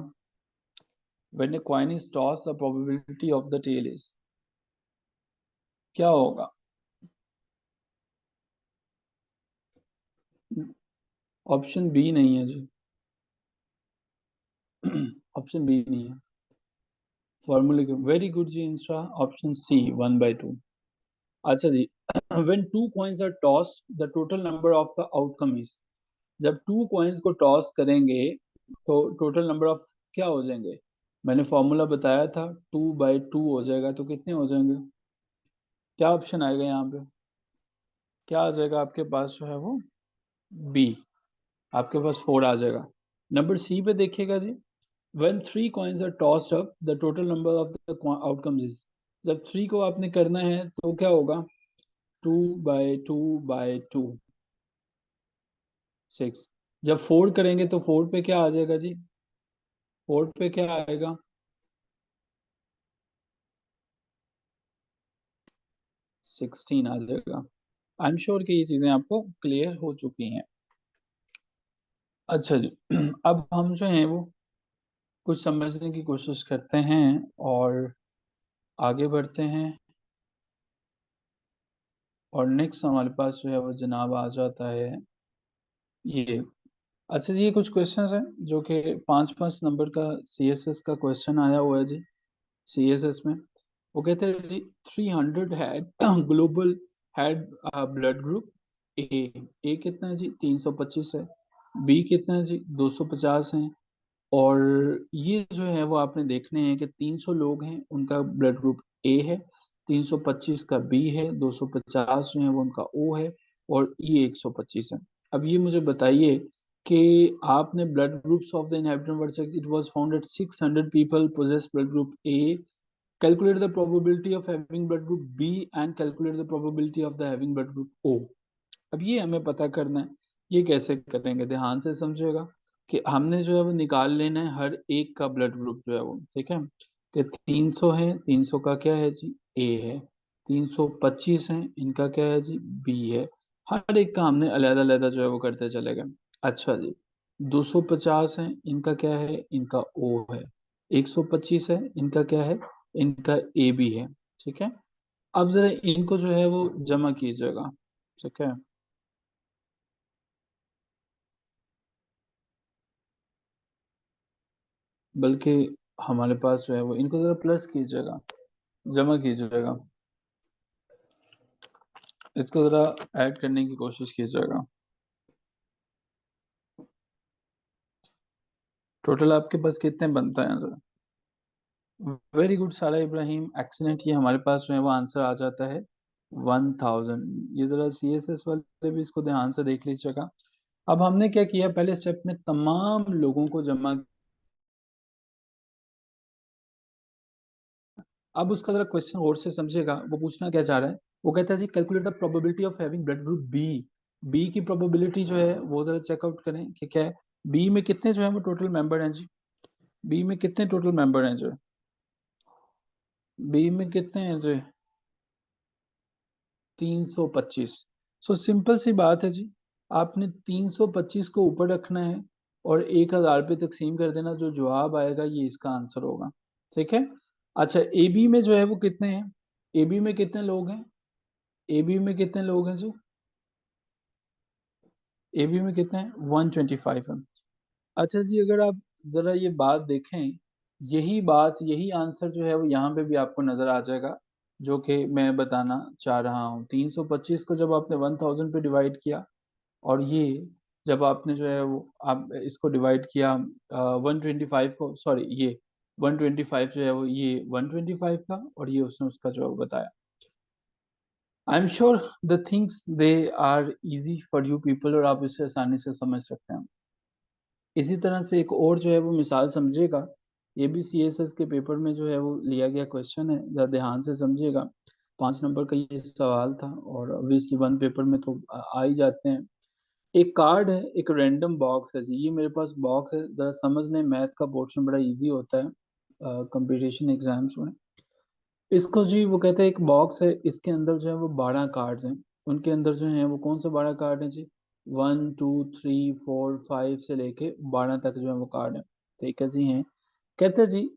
When the coin is toss the probability of the tail is, क्या होगा? ऑप्शन बी नहीं है जी। ऑप्शन बी नहीं है। फॉर्मूले के वेरी गुड जी इंस्टा, ऑप्शन सी 1/2। अच्छा जी, when two coins are tossed the total number of the outcome is. जब टू कॉइन्स को टॉस करेंगे तो टोटल नंबर ऑफ क्या हो जाएंगे? मैंने फॉर्मूला बताया था, 2/2 हो जाएगा, तो कितने हो जाएंगे? क्या ऑप्शन आएगा यहाँ पे? क्या आ जाएगा आपके पास जो है वो? बी। आपके पास 4 आ जाएगा। नंबर सी पे देखिएगा जी, when three coins are tossed up the total number of the outcomes is। जब थ्री को आपने करना है तो क्या होगा? 2/2/2 6। जब फोर करेंगे तो फोर पे क्या आ जाएगा जी? फोर पे क्या आएगा? 16 आ जाएगा। आई एम श्योर कि ये चीजें आपको क्लियर हो चुकी हैं। अच्छा जी, अब हम जो हैं वो कुछ समझने की कोशिश करते हैं और आगे बढ़ते हैं। और नेक्स्ट हमारे पास जो है वो जनाब आ जाता है ये। अच्छा जी, ये कुछ क्वेश्चंस हैं जो कि 5-5 नंबर का सीएसएस का क्वेश्चन आया हुआ है जी। सीएसएस में वो कहते हैं जी, 300 had global had blood group A. A कितना है जी? 325 है। बी कितना है जी? 250 है। और ये जो है वो आपने देखने हैं कि 300 लोग हैं, उनका ब्लड ग्रुप ए है, 325 का बी है, 250 जो है वो उनका ओ है, और ये 125 है। अब ये मुझे बताइए कि आपने blood groups of the inhabitant world check, it was found that 600 people possess blood group A, calculate the probability of having blood group B and calculate the probability of the having blood group O। अब ये हमें पता करना है। ये कैसे करेंगे? ध्यान से समझिएगा कि हमने जो है वो निकाल लेना है हर एक का ब्लड ग्रुप जो है वो, ठीक है? कि 300 है, 300 का क्या है जी? ए है। 325 है, इनका क्या है जी? बी है। हर एक का हमने अलग अलग जो है वो करते चले गए। अच्छा जी, 250 है, इनका क्या है? इनका ओ है। 125 है, इनका क्या है? इनका ए बी है। ठीक है, अब जरा इनको जो है वो जमा कीजिएगा। ठीक है, बल्कि हमारे पास जो है वो इनको जरा प्लस कीजिएगा, जमा कीजिएगा, इसको जरा ऐड करने की कोशिश कीजिएगा। टोटल आपके पास कितने बनता है जरा? वेरी गुड सारा इब्राहिम, एक्सीलेंट। ये हमारे पास जो है वो आंसर आ जाता है 1000। ये जरा सीएसएस वाले भी इसको ध्यान से देख लीजिएगा। अब हमने क्या किया, पहले स्टेप में तमाम लोगों को जमा। अब उसका जरा क्वेश्चन और से समझिएगा, वो पूछना क्या चाह रहा है। वो कहता है जी, calculate the probability of having blood group B. B की प्रोबेबिलिटी जो है वो जरा चेकआउट करें कि क्या है। बी में कितने जो है वो टोटल मेंबर हैं जी? बी में कितने टोटल मेंबर हैं जो? बी में कितने हैं जो? 325। सो सिंपल सी बात है जी, आपने 325 को ऊपर रखना है और 1000 पे तकसीम कर देना, जो जवाब आएगा ये इसका आंसर होगा। ठीक है। अच्छा, ए बी में जो है वो कितने हैं? ए बी में कितने लोग हैं? ए बी में कितने लोग हैं जी? ए बी में कितने हैं? 125 है। अच्छा जी, अगर आप जरा ये बात देखें, यही बात, यही आंसर जो है वो यहाँ पे भी आपको नजर आ जाएगा, जो कि मैं बताना चाह रहा हूँ। 325 को जब आपने 1000 पे डिवाइड किया, और ये जब आपने जो है वो आप इसको डिवाइड किया 125 को, सॉरी ये 125 जो है वो ये 125 का, और ये उसने उसका जो है वो बताया। I am sure the things they are easy for you people, और आप इसे आसानी से समझ सकते हैं। इसी तरह से एक और जो है वो मिसाल समझिएगा। ये भी सीएसएस के पेपर में जो है वो लिया गया क्वेश्चन है, जरा ध्यान से समझिएगा। 5 नंबर का ये सवाल था, और ऑब्वियसली वन पेपर में तो आ ही जाते हैं। एक कार्ड है, एक रैंडम बॉक्स है जी, ये मेरे पास बॉक्स है, जरा समझने, मैथ का पोर्शन बड़ा इजी होता है कंपटीशन एग्जाम्स में। इसको जी वो कहते हैं एक बॉक्स है, इसके अंदर जो है वो 12 कार्ड्स हैं। उनके अंदर जो है वो कौन से 12 कार्ड हैं जी? 1 2 3 4 5 से लेके 12 तक जो है वो कार्ड है। ठीक है जी, हैं। कहते हैं जी,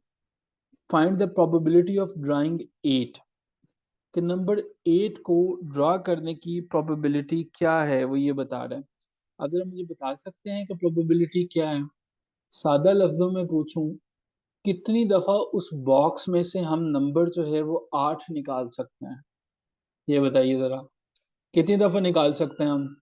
find the probability of drawing 8, कि नंबर 8 को ड्रा करने की प्रोबेबिलिटी क्या है, वो ये बता रहा है। आप जरा मुझे बता सकते हैं कि प्रोबेबिलिटी क्या है? सादा लफ्जों में पूछूं, कितनी दफा उस बॉक्स में से हम नंबर जो है वो 8 निकाल सकते हैं? ये बताइए जरा, कितनी दफा निकाल सकते हैं हम?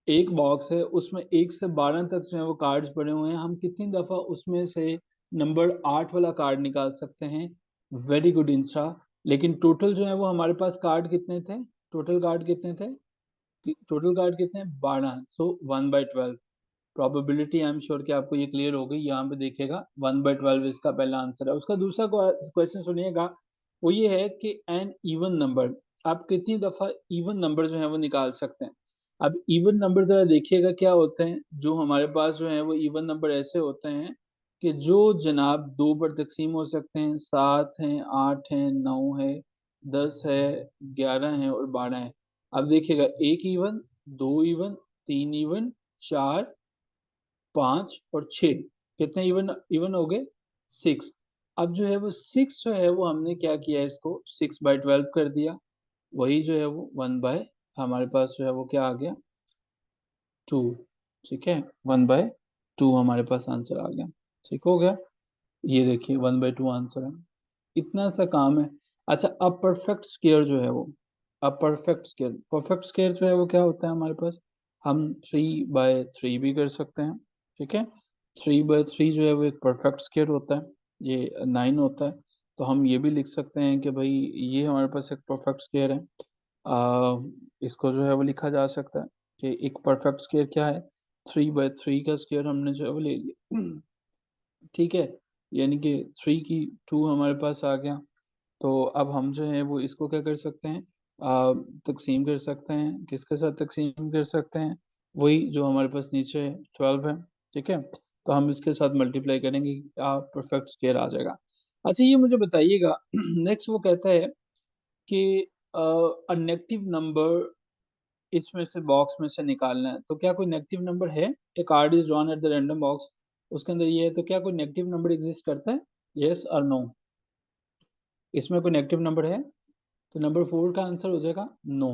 एक बॉक्स है, उसमें 1 से 12 तक जो है वो कार्ड्स पड़े हुए हैं, हम कितनी दफा उसमें से नंबर 8 वाला कार्ड निकाल सकते हैं? Very good Insta. लेकिन टोटल जो है वो हमारे पास कार्ड कितने थे? टोटल कार्ड कितने थे? टोटल कार्ड कितने? 12, सो 1/12। प्रोबेबिलिटी आई एम श्योर कि आपको ये क्लियर हो गई। यहाँ पे देखिएगा 1/12 इसका पहला आंसर है। उसका दूसरा क्वेश्चन सुनिएगा, वो ये है कि एन इवन नंबर, आप कितनी दफा इवन नंबर जो है वो निकाल सकते हैं? अब इवन नंबर जरा देखिएगा क्या होते हैं। जो हमारे पास जो है वो इवन नंबर ऐसे होते हैं कि जो जनाब 2 पर तकसीम हो सकते हैं, 7 हैं, 8 हैं, 9 है, 10 है, 11 है और 12 है। अब देखिएगा, एक इवन, दो इवन, तीन इवन, 4, 5 और 6, कितने इवन इवन हो गए? 6। अब जो है वो 6 जो है वो हमने क्या किया, इसको 6/12 कर दिया। वही जो है वो 1 बाय, हमारे पास जो है वो क्या आ गया? 2। ठीक है, 1/2 हमारे पास आंसर आ गया। ठीक हो गया। ये देखिए 1/2 आंसर है। इतना सा काम है। अच्छा, अब परफेक्ट स्क्वायर जो है वो, अब परफेक्ट स्क्वायर जो है वो क्या होता है हमारे पास? हम 3/3 भी कर सकते हैं। ठीक है, 3/3 जो है वो एक परफेक्ट स्क्वायर होता है। ये 9 होता है। तो हम ये भी लिख सकते हैं कि भाई ये हमारे पास एक परफेक्ट स्क्वायर है। इसको जो है वो लिखा जा सकता है कि एक परफेक्ट स्क्वायर क्या है? 3/3 का स्क्वायर हमने जो है वो ले लिया। ठीक है, यानी कि 3 की 2 हमारे पास आ गया। तो अब हम जो है वो इसको क्या कर सकते हैं? तकसीम कर सकते हैं। किसके साथ तकसीम कर सकते हैं? वही जो हमारे पास नीचे है, 12 है। ठीक है, तो हम इसके साथ मल्टीप्लाई करेंगे, परफेक्ट स्क्वायर आ जाएगा। अच्छा, ये मुझे बताइएगा नेक्स्ट वो कहता है कि अ नेगेटिव नंबर इसमें से बॉक्स में से निकालना है। तो क्या कोई नेगेटिव नंबर है? A card is drawn at the random box, उसके अंदर ये है, तो क्या कोई नेगेटिव नंबर एग्जिस्ट करता है? यस और नो? इसमें कोई नेगेटिव नंबर है? तो नंबर 4 का आंसर हो जाएगा नो।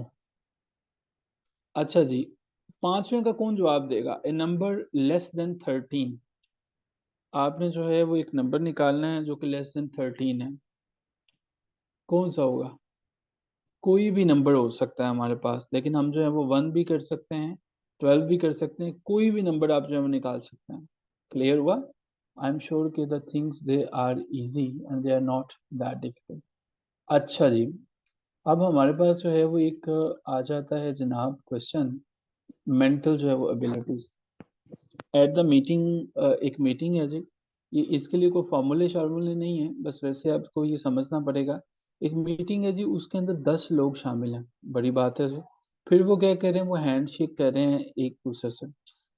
अच्छा जी, पांचवें का कौन जवाब देगा? ए नंबर लेस देन 13। आपने जो है वो एक नंबर निकालना है जो कि लेस देन 13 है। कौन सा होगा? कोई भी नंबर हो सकता है हमारे पास, लेकिन हम जो है वो 1 भी कर सकते हैं, 12 भी कर सकते हैं, कोई भी नंबर आप जो है वो निकाल सकते हैं। क्लियर हुआ? आई एम श्योर कि the things they are easy and they are not that difficult. अच्छा जी, अब हमारे पास जो है वो एक आ जाता है जनाब क्वेश्चन, मेंटल जो है वो एबिलिटीज एट द मीटिंग। एक मीटिंग है जी, ये इसके लिए कोई फॉर्मूले शार्मूले नहीं है, बस वैसे आपको ये समझना पड़ेगा। एक मीटिंग है जी, उसके अंदर 10 लोग शामिल हैं। बड़ी बात है जी। फिर वो क्या कर रहे हैं? वो हैंड शेक कर रहे हैं एक दूसरे से।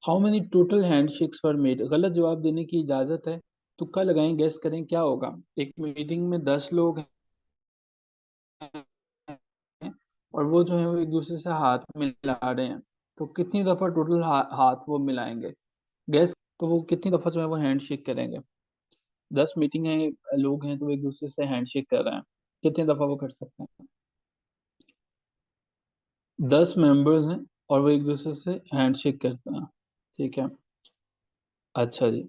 How many total hand shakes were made? गलत जवाब देने की इजाजत है। तुक्का लगाएं, गेस करें क्या होगा। एक मीटिंग में 10 लोग हैं और वो जो है वो एक दूसरे से हाथ मिला रहे हैं। तो कितनी दफा टोटल हाथ वो मिलाएंगे? गैस, तो वो कितनी दफा जो है वो हैंड शेक करेंगे? 10 मीटिंग है, लोग हैं, तो वो एक दूसरे से हैंड शेक कर रहे हैं, कितनी दफा वो कर सकते हैं? 10 मेंबर्स हैं और वो एक दूसरे से हैंड शेक करते हैं। ठीक है। अच्छा जी,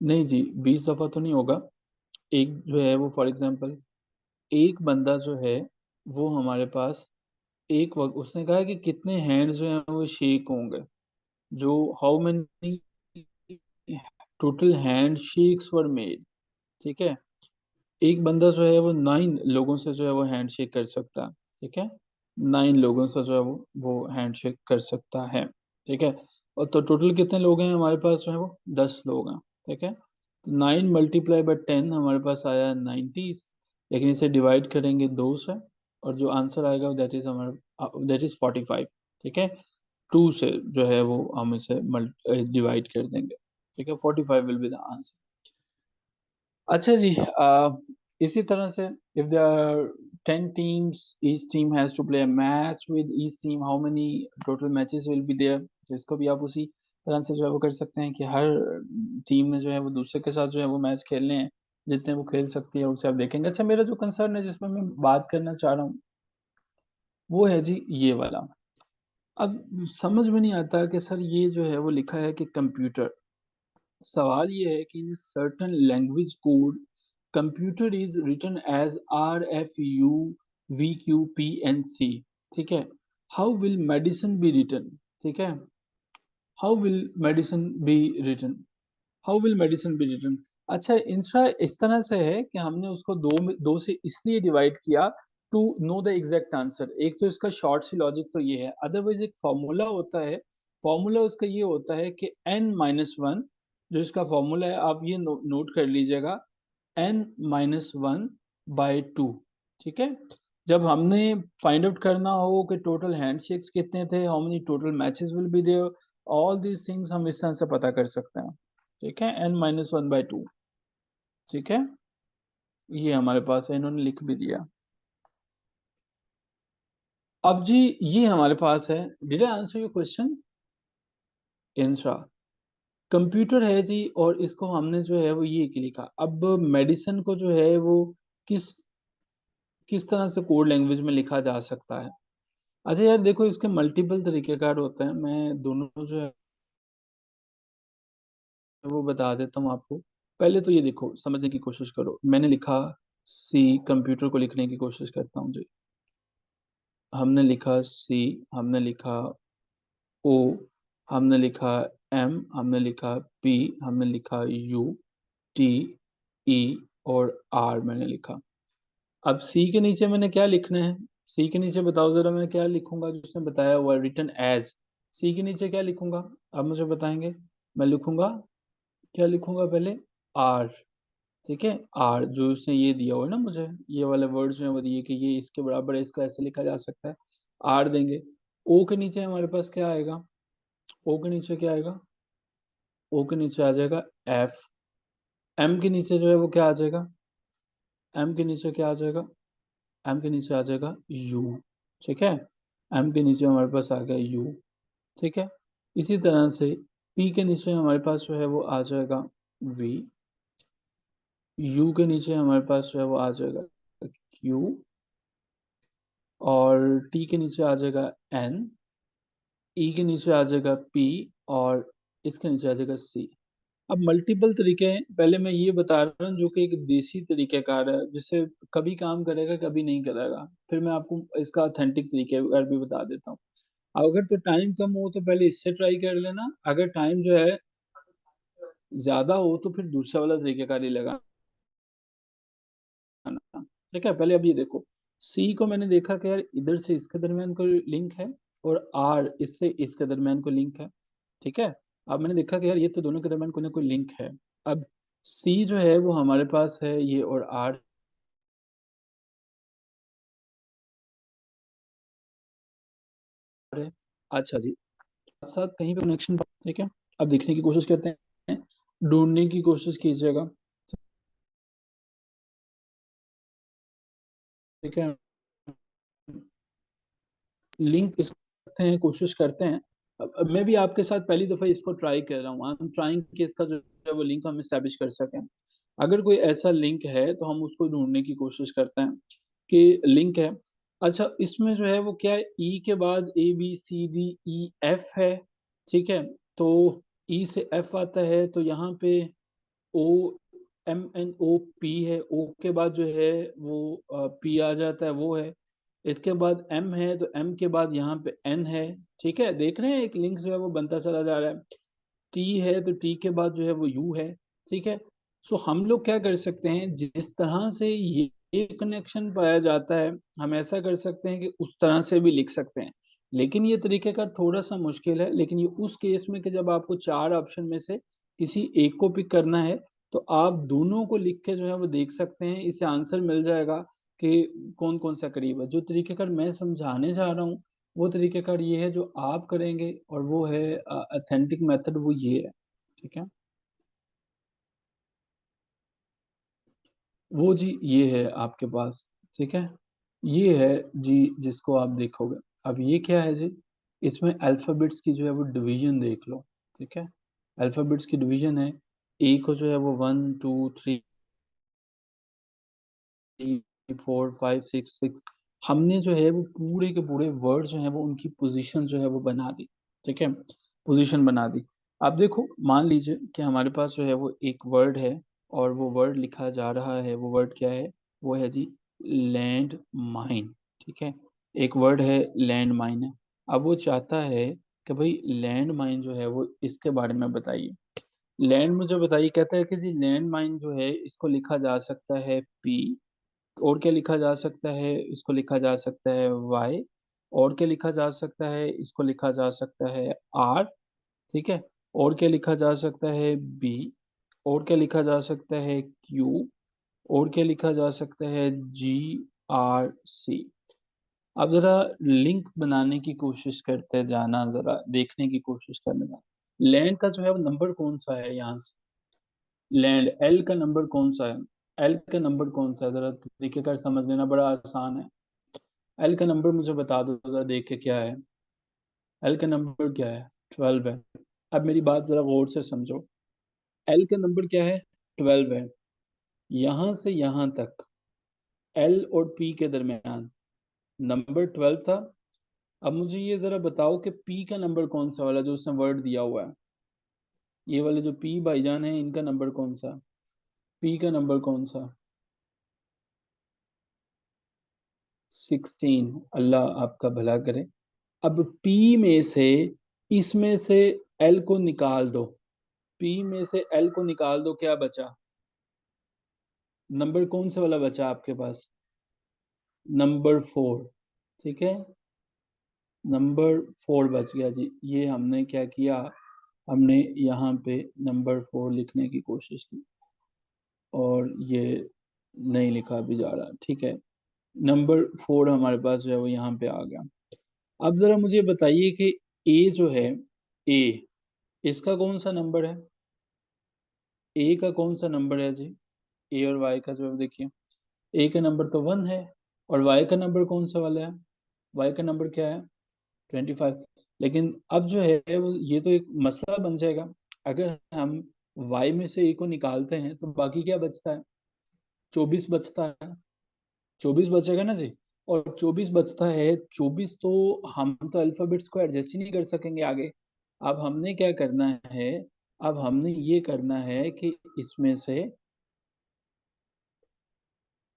नहीं जी, 20 दफा तो नहीं होगा। एक जो है वो फॉर एग्जांपल, एक बंदा जो है वो हमारे पास एक वक्त, उसने कहा कि कितने हैंड्स जो हैं वो शेक होंगे, जो how many total hand shakes were made. ठीक है, एक बंदा जो है वो 9 लोगों से जो है वो हैंडशेक कर सकता है। ठीक है, 9 लोगों से जो है वो हैंडशेक कर सकता है। ठीक है, और तो टोटल कितने लोग हैं हमारे पास? जो है वो 10 लोग हैं। ठीक है, 9 × 10 हमारे पास आया 90। लेकिन इसे डिवाइड करेंगे 2 से, और जो आंसर आएगा दैट इज हमारा, दैट इज 45। ठीक है, 2 से जो है वो हम इसे डिवाइड कर देंगे। ठीक है, 45 विल बी द आंसर। अच्छा जी, इसी तरह से if there are 10 teams, each team has to play a match with each team, how many total matches will be there? तो इसको भी आप उसी तरह से जो है वो कर सकते हैं कि हर टीम ने जो है वो दूसरे के साथ जो है वो मैच खेलने हैं, जितने वो खेल सकती है उसे आप देखेंगे। अच्छा, मेरा जो कंसर्न है जिसमें मैं बात करना चाह रहा हूँ वो है जी ये वाला। अब समझ में नहीं आता कि सर ये जो है वो लिखा है कि कंप्यूटर, सवाल ये है कि in certain language code computer is written as RFUVQPNC, ठीक है। How will medicine be written, ठीक है। How will medicine be written, how will medicine be written. अच्छा, इंस्टा इस तरह से है कि हमने उसको दो से इसलिए डिवाइड किया to know the exact answer. एक तो इसका शॉर्ट सी लॉजिक तो ये है, अदरवाइज एक फॉर्मूला होता है। फॉर्मूला उसका ये होता है कि n-1, जो इसका फॉर्मूला है आप ये नोट कर लीजिएगा, n-1/2, ठीक है। जब हमने फाइंड आउट करना हो कि टोटल हैंडशेक्स कितने थे, how many total matches will be there, all these things हम इस तरह से पता कर सकते हैं, ठीक है। n-1/2, ठीक है। ये हमारे पास है, इन्होंने लिख भी दिया। अब जी ये हमारे पास है, did I answer your question? इंस्रा कंप्यूटर है जी, और इसको हमने जो है वो ये की लिखा। अब मेडिसिन को जो है वो किस किस तरह से कोड लैंग्वेज में लिखा जा सकता है। अच्छा यार देखो, इसके मल्टीपल तरीकेकार होते हैं, मैं दोनों जो है वो बता देता हूँ आपको। पहले तो ये देखो, समझने की कोशिश करो। मैंने लिखा सी, कंप्यूटर को लिखने की कोशिश करता हूँ जी। हमने लिखा सी, हमने लिखा ओ, हमने लिखा एम, हमने लिखा पी, हमने लिखा यू, टी, ई और आर मैंने लिखा। अब सी के नीचे मैंने क्या लिखना है? सी के नीचे बताओ जरा, मैं क्या लिखूंगा जो उसने बताया हुआ, रिटर्न एज। सी के नीचे क्या लिखूंगा? आप मुझे बताएंगे। मैं लिखूंगा, क्या लिखूंगा पहले? आर, ठीक है। आर जो उसने ये दिया हुआ है ना मुझे, ये वाले वर्ड्स में वो दिए कि ये इसके बराबर है, इसको ऐसे लिखा जा सकता है, आर देंगे। ओ के नीचे हमारे पास क्या आएगा? ओ के नीचे क्या आएगा? ओ के नीचे आ जाएगा एफ। एम के नीचे जो है वो क्या आ जाएगा? एम के नीचे क्या आ जाएगा? एम के नीचे आ जाएगा यू, ठीक है। एम के नीचे हमारे पास आ गया यू, ठीक है। इसी तरह से पी के नीचे हमारे पास जो है वो आ जाएगा वी। यू के नीचे हमारे पास जो है वो आ जाएगा क्यू। और टी के नीचे आ जाएगा एन। ई के नीचे आ जाएगा पी। और इसके नीचे आ जाएगा सी। अब मल्टीपल तरीके हैं, पहले मैं ये बता रहा हूँ जो कि एक देसी तरीक़ाकार है, जिससे कभी काम करेगा कभी नहीं करेगा। फिर मैं आपको इसका ऑथेंटिक तरीक़ेकार भी बता देता हूँ। अगर तो टाइम कम हो तो पहले इससे ट्राई कर लेना, अगर टाइम जो है ज़्यादा हो तो फिर दूसरा वाला तरीक़ेकार ही लगाना, ठीक है। पहले अब ये देखो, सी को मैंने देखा कि यार इधर से इसके दरमियान कोई लिंक है, और आर इससे इसके दरमियान कोई लिंक है, ठीक है। अब मैंने देखा कि यार ये तो दोनों के दरमियान कोई ना कोई लिंक है। अब सी जो है वो हमारे पास है ये, और आर है। अच्छा जी, साथ कहीं पे कनेक्शन, ठीक है। अब देखने की कोशिश करते हैं, ढूंढने की कोशिश कीजिएगा, ठीक है। लिंक इस करते हैं, कोशिश करते हैं। अब मैं भी आपके साथ पहली दफा इसको ट्राई कर रहा हूँ, आई एम ट्राइंग कि इसका जो है वो लिंक हम इस्टेब्लिश कर सकें। अगर कोई ऐसा लिंक है तो हम उसको ढूंढने की कोशिश करते हैं कि लिंक है। अच्छा, इसमें जो है वो क्या है, ई के बाद ABCDEF है, ठीक है। तो ई से एफ आता है, तो यहाँ पे OMNOP है। ओ के बाद जो है वो पी आ जाता है, वो है। इसके बाद एम है, तो एम के बाद यहाँ पे एन है, ठीक है। देख रहे हैं एक लिंक जो है वो बनता चला जा रहा है। टी है, तो टी के बाद जो है वो यू है, ठीक है। सो हम लोग क्या कर सकते हैं, जिस तरह से ये कनेक्शन पाया जाता है, हम ऐसा कर सकते हैं कि उस तरह से भी लिख सकते हैं। लेकिन ये तरीके का थोड़ा सा मुश्किल है, लेकिन ये उस केस में कि जब आपको चार ऑप्शन में से किसी एक को पिक करना है, तो आप दोनों को लिख के जो है वो देख सकते हैं, इससे आंसर मिल जाएगा कि कौन कौन सा करीब है। जो तरीकेकार मैं समझाने जा रहा हूँ वो तरीकेकार ये है जो आप करेंगे, और वो है अथेंटिक मेथड, वो ये है, ठीक है। वो जी ये है आपके पास, ठीक है। ये है जी जिसको आप देखोगे। अब ये क्या है जी, इसमें अल्फ़ाबेट्स की जो है वो डिवीजन देख लो, ठीक है। अल्फ़ाबेट्स की डिवीजन है, ए को जो है वो 1 2 3 4 5 6 6, हमने जो है वो पूरे के पूरे वर्ड जो है वो उनकी पोजीशन जो है वो बना दी। ठीक है, पोजीशन बना दी। अब देखो, मान लीजिए कि हमारे पास जो है वो एक वर्ड है और वो वर्ड लिखा जा रहा है। वो वर्ड क्या है? वो है जी लैंड माइन। ठीक है, एक वर्ड है लैंड माइन है। अब वो चाहता है कि भाई लैंड माइन जो है वो इसके बारे में बताइए। लैंड मुझे बताइए, कहता है कि जी लैंड माइन जो है इसको लिखा जा सकता है पी, और क्या लिखा जा सकता है? इसको लिखा जा सकता है वाई, और क्या लिखा जा सकता है? इसको लिखा जा सकता है आर। ठीक है, और क्या लिखा जा सकता है? बी, और क्या लिखा जा सकता है? क्यू, और क्या लिखा जा सकता है? जी आर सी। अब जरा लिंक बनाने की कोशिश करते जाना, जरा देखने की कोशिश करने जाना। लैंड का जो है वो नंबर कौन सा है यहाँ से? लैंड एल का नंबर कौन सा है? एल का नंबर कौन सा है? जरा तरीके कर समझ लेना, बड़ा आसान है। एल का नंबर मुझे बता दो जरा, देख के क्या है। एल का नंबर क्या है? 12 है। अब मेरी बात जरा गौर से समझो। एल का नंबर क्या है? 12 है। यहां से यहां तक एल और पी के दरमियान नंबर 12 था। अब मुझे ये जरा बताओ कि पी का नंबर कौन सा वाला जो उसने वर्ड दिया हुआ है? ये वाले जो पी भाईजान है इनका नंबर कौन सा? पी का नंबर कौन सा? 16। अल्लाह आपका भला करे। अब पी में से, इसमें से एल को निकाल दो। पी में से एल को निकाल दो, क्या बचा? नंबर कौन सा वाला बचा आपके पास? नंबर 4। ठीक है, नंबर 4 बच गया जी। ये हमने क्या किया? हमने यहाँ पे नंबर 4 लिखने की कोशिश की और ये नहीं लिखा भी जा रहा। ठीक है, नंबर 4 हमारे पास जो है वो यहाँ पे आ गया। अब जरा मुझे बताइए कि ए जो है, ए, इसका कौन सा नंबर है? ए का कौन सा नंबर है जी? ए और वाई का जो है देखिए, ए का नंबर तो 1 है, और वाई का नंबर कौन सा वाला है? वाई का नंबर क्या है? 25। लेकिन अब जो है ये तो एक मसला बन जाएगा। अगर हम वाई में से ए को निकालते हैं तो बाकी क्या बचता है? 24 बचता है। 24 बचेगा ना जी। और 24 बचता है, 24 तो हम तो अल्फाबेट्स को एडजस्ट ही नहीं कर सकेंगे आगे। अब हमने क्या करना है? अब हमने ये करना है कि इसमें से,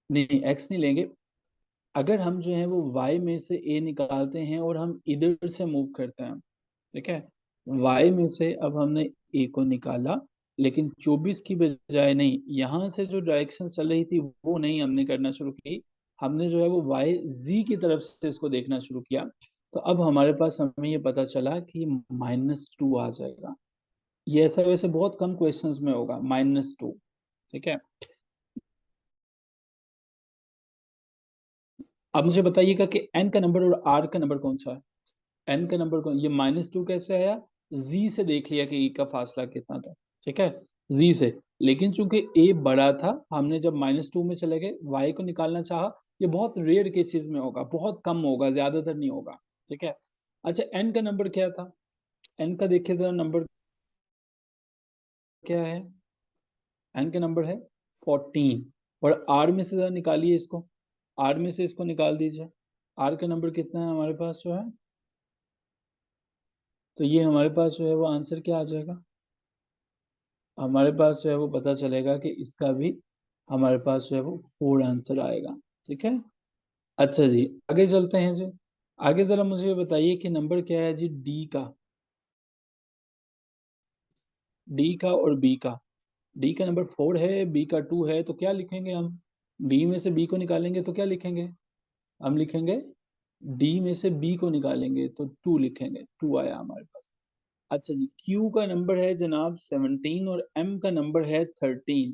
नहीं एक्स नहीं लेंगे। अगर हम जो है वो y में से a निकालते हैं और हम इधर से मूव करते हैं, ठीक है, y में से अब हमने a को निकाला, लेकिन 24 की बजाय नहीं, यहाँ से जो डायरेक्शन चल रही थी वो नहीं हमने करना शुरू की। हमने जो है वो y z की तरफ से इसको देखना शुरू किया। तो अब हमारे पास हमें ये पता चला कि -2 आ जाएगा। ये ऐसा वैसे बहुत कम क्वेश्चंस में होगा -2। ठीक है, अब मुझे बताइएगा कि n का नंबर और r का नंबर कौन सा है? एन का नंबर कौन? ये -2 कैसे आया? जी से देख लिया कि ई का फासला कितना था। ठीक है, जी से। लेकिन चूंकि ए बड़ा था, हमने जब -2 में चले गए, वाई को निकालना चाहा। ये बहुत रेयर केसेस में होगा, बहुत कम होगा, ज्यादातर नहीं होगा। ठीक है, अच्छा एन का नंबर क्या था? एन का देखिए जरा नंबर क्या है? एन का नंबर है 14। और आर में से जरा निकालिए इसको। आर में से इसको निकाल दीजिए। आर का नंबर कितना है हमारे पास जो है? तो ये हमारे पास जो है वो आंसर क्या आ जाएगा? हमारे पास जो है वो पता चलेगा कि इसका भी हमारे पास जो है वो 4 आंसर आएगा। ठीक है, अच्छा जी, आगे चलते हैं जी। आगे जरा मुझे ये बताइए कि नंबर क्या है जी डी का? डी का और बी का। डी का नंबर 4 है, बी का 2 है, तो क्या लिखेंगे हम? डी में से बी को निकालेंगे तो क्या लिखेंगे? हम लिखेंगे, डी में से बी को निकालेंगे तो 2 लिखेंगे। 2 आया हमारे पास। अच्छा जी, क्यू का नंबर है जनाब 17 और एम का नंबर है 13।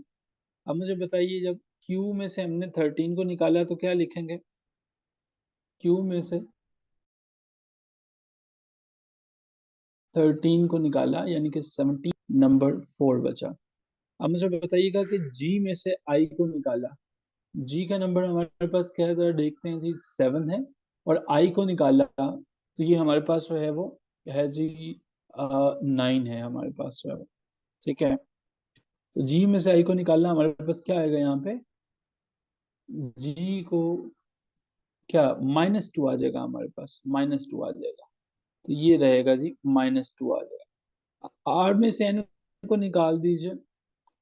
अब मुझे बताइए, जब क्यू में से हमने 13 को निकाला तो क्या लिखेंगे? क्यू में से 13 को निकाला यानी कि 17, नंबर 4 बचा। अब मुझे बताइएगा कि जी में से आई को निकाला। जी का नंबर हमारे पास क्या है, जरा देखते हैं जी, 7 है। और आई को निकाला तो ये हमारे पास जो है वो है जी 9 है हमारे पास जो है वो। ठीक है, तो जी में से आई को निकालना, हमारे पास क्या आएगा यहाँ पे? जी को क्या -2 आ जाएगा हमारे पास, -2 आ जाएगा। तो ये रहेगा जी, -2 आ जाएगा। आर में से एन को निकाल दीजिए,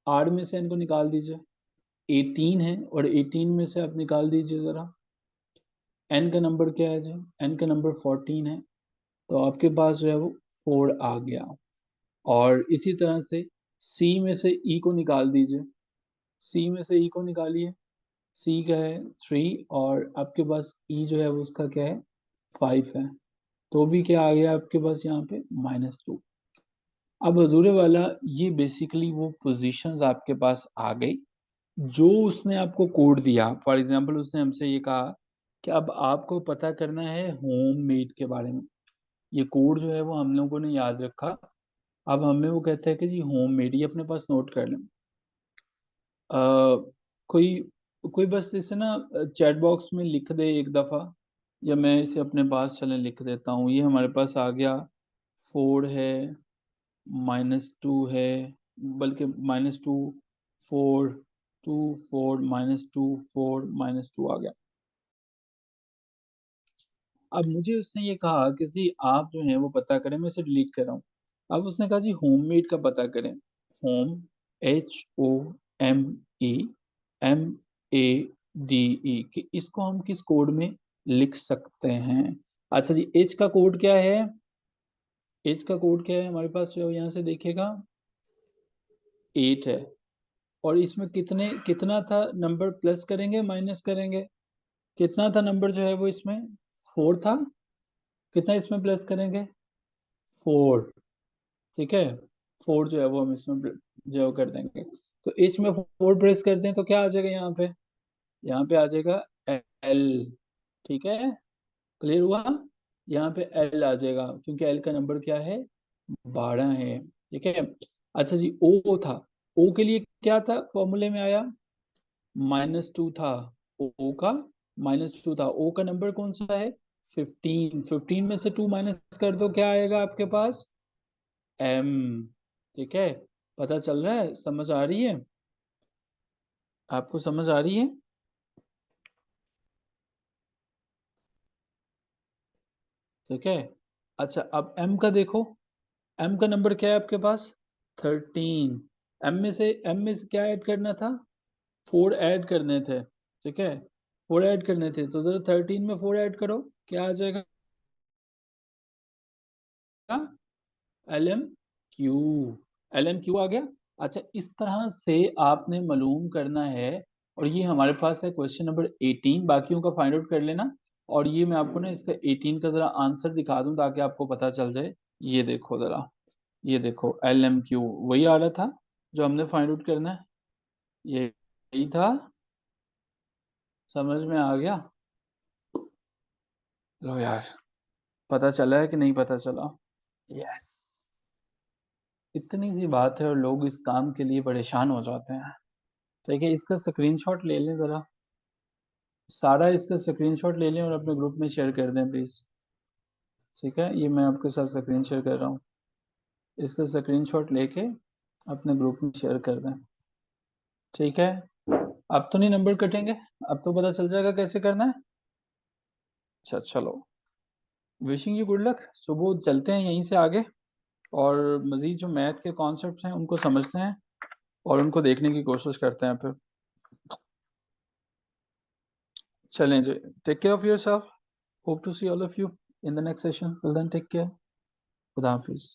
आर में से एन को निकाल दीजिए। 18 है और 18 में से आप निकाल दीजिए जरा, एन का नंबर क्या है जी, एन का नंबर 14 है। तो आपके पास जो है वो 4 आ गया। और इसी तरह से सी में से ई को निकाल दीजिए, सी में से ई को निकालिए। सी का है 3 और आपके पास ई जो है वो उसका क्या है, 5 है। तो भी क्या आ गया आपके पास यहाँ पे, -2। अब हजूरे वाला, ये बेसिकली वो पोजीशंस आपके पास आ गई जो उसने आपको कोड दिया। फॉर एग्जांपल उसने हमसे ये कहा कि अब आपको पता करना है होम मेड के बारे में। ये कोड जो है वो हम लोगों ने याद रखा। अब हमें वो कहता है कि जी होम मेड, ये अपने पास नोट कर लें। अ, कोई कोई बस इसे ना चैट बॉक्स में लिख दे एक दफ़ा, या मैं इसे अपने पास चलें लिख देता हूँ। ये हमारे पास आ गया, 4 है, -2 है, बल्कि -2, 4, 2, 4, -2, 4, -2 आ गया। अब मुझे उसने ये कहा कि जी आप जो हैं वो पता करें, मैं इसे डिलीट कर रहा हूँ। अब उसने कहा जी होममेड का पता करें। होम, HOME, कि इसको हम किस कोड में लिख सकते हैं। अच्छा जी, एच का कोड क्या है, एच का कोड क्या है हमारे पास, जो यहाँ से देखिएगा 8 है। और इसमें कितना था नंबर, प्लस करेंगे माइनस करेंगे, कितना था नंबर जो है वो इसमें 4 था। कितना इसमें प्लस करेंगे, 4। ठीक है, 4 जो है वो हम इसमें जो है कर देंगे। तो एच में 4 प्रेस कर दें तो क्या आ जाएगा यहाँ पे, यहाँ पे आ जाएगा एल। ठीक है, क्लियर हुआ। यहाँ पे एल आ जाएगा क्योंकि एल का नंबर क्या है, 12 है। ठीक है। अच्छा जी, ओ था, ओ के लिए क्या था फॉर्मूले में आया, -2 था। ओ का -2 था। ओ का नंबर कौन सा है, 15। 15 में से 2 माइनस कर दो, क्या आएगा आपके पास, एम। ठीक है, पता चल रहा है, समझ आ रही है, आपको समझ आ रही है। ठीक है। अच्छा, अब एम का देखो, एम का नंबर क्या है आपके पास, 13। एम में से क्या ऐड करना था, 4 ऐड करने थे। ठीक है, 4 ऐड करने थे, तो जरा 13 में 4 ऐड करो, क्या आ जाएगा, LMQ। LMQ आ गया। अच्छा, इस तरह से आपने मालूम करना है। और ये हमारे पास है क्वेश्चन नंबर 18, बाकियों का फाइंड आउट कर लेना। और ये मैं आपको ना इसका 18 का जरा आंसर दिखा दूं ताकि आपको पता चल जाए। ये देखो जरा, ये देखो LMQ वही आ रहा था जो हमने फाइंड आउट करना है, यही था। समझ में आ गया, लो यार, पता चला है कि नहीं पता चला। यस, इतनी सी बात है और लोग इस काम के लिए परेशान हो जाते हैं। ठीक है, इसका स्क्रीनशॉट ले लें ज़रा, सारा इसका स्क्रीनशॉट ले लें और अपने ग्रुप में शेयर कर दें प्लीज़। ठीक है, ये मैं आपके साथ स्क्रीन शेयर कर रहा हूँ, इसका स्क्रीनशॉट लेके अपने ग्रुप में शेयर कर दें। ठीक है, अब तो नहीं नंबर कटेंगे, अब तो पता चल जाएगा कैसे करना है। अच्छा चलो, विशिंग यू गुड लक। सुबह चलते हैं यहीं से आगे, और मज़ीद जो मैथ के कॉन्सेप्ट्स हैं उनको समझते हैं और उनको देखने की कोशिश करते हैं फिर। चलें जी, take care of yourself, hope to see all of you in the next session, till then take care, खुदा हाफिज़।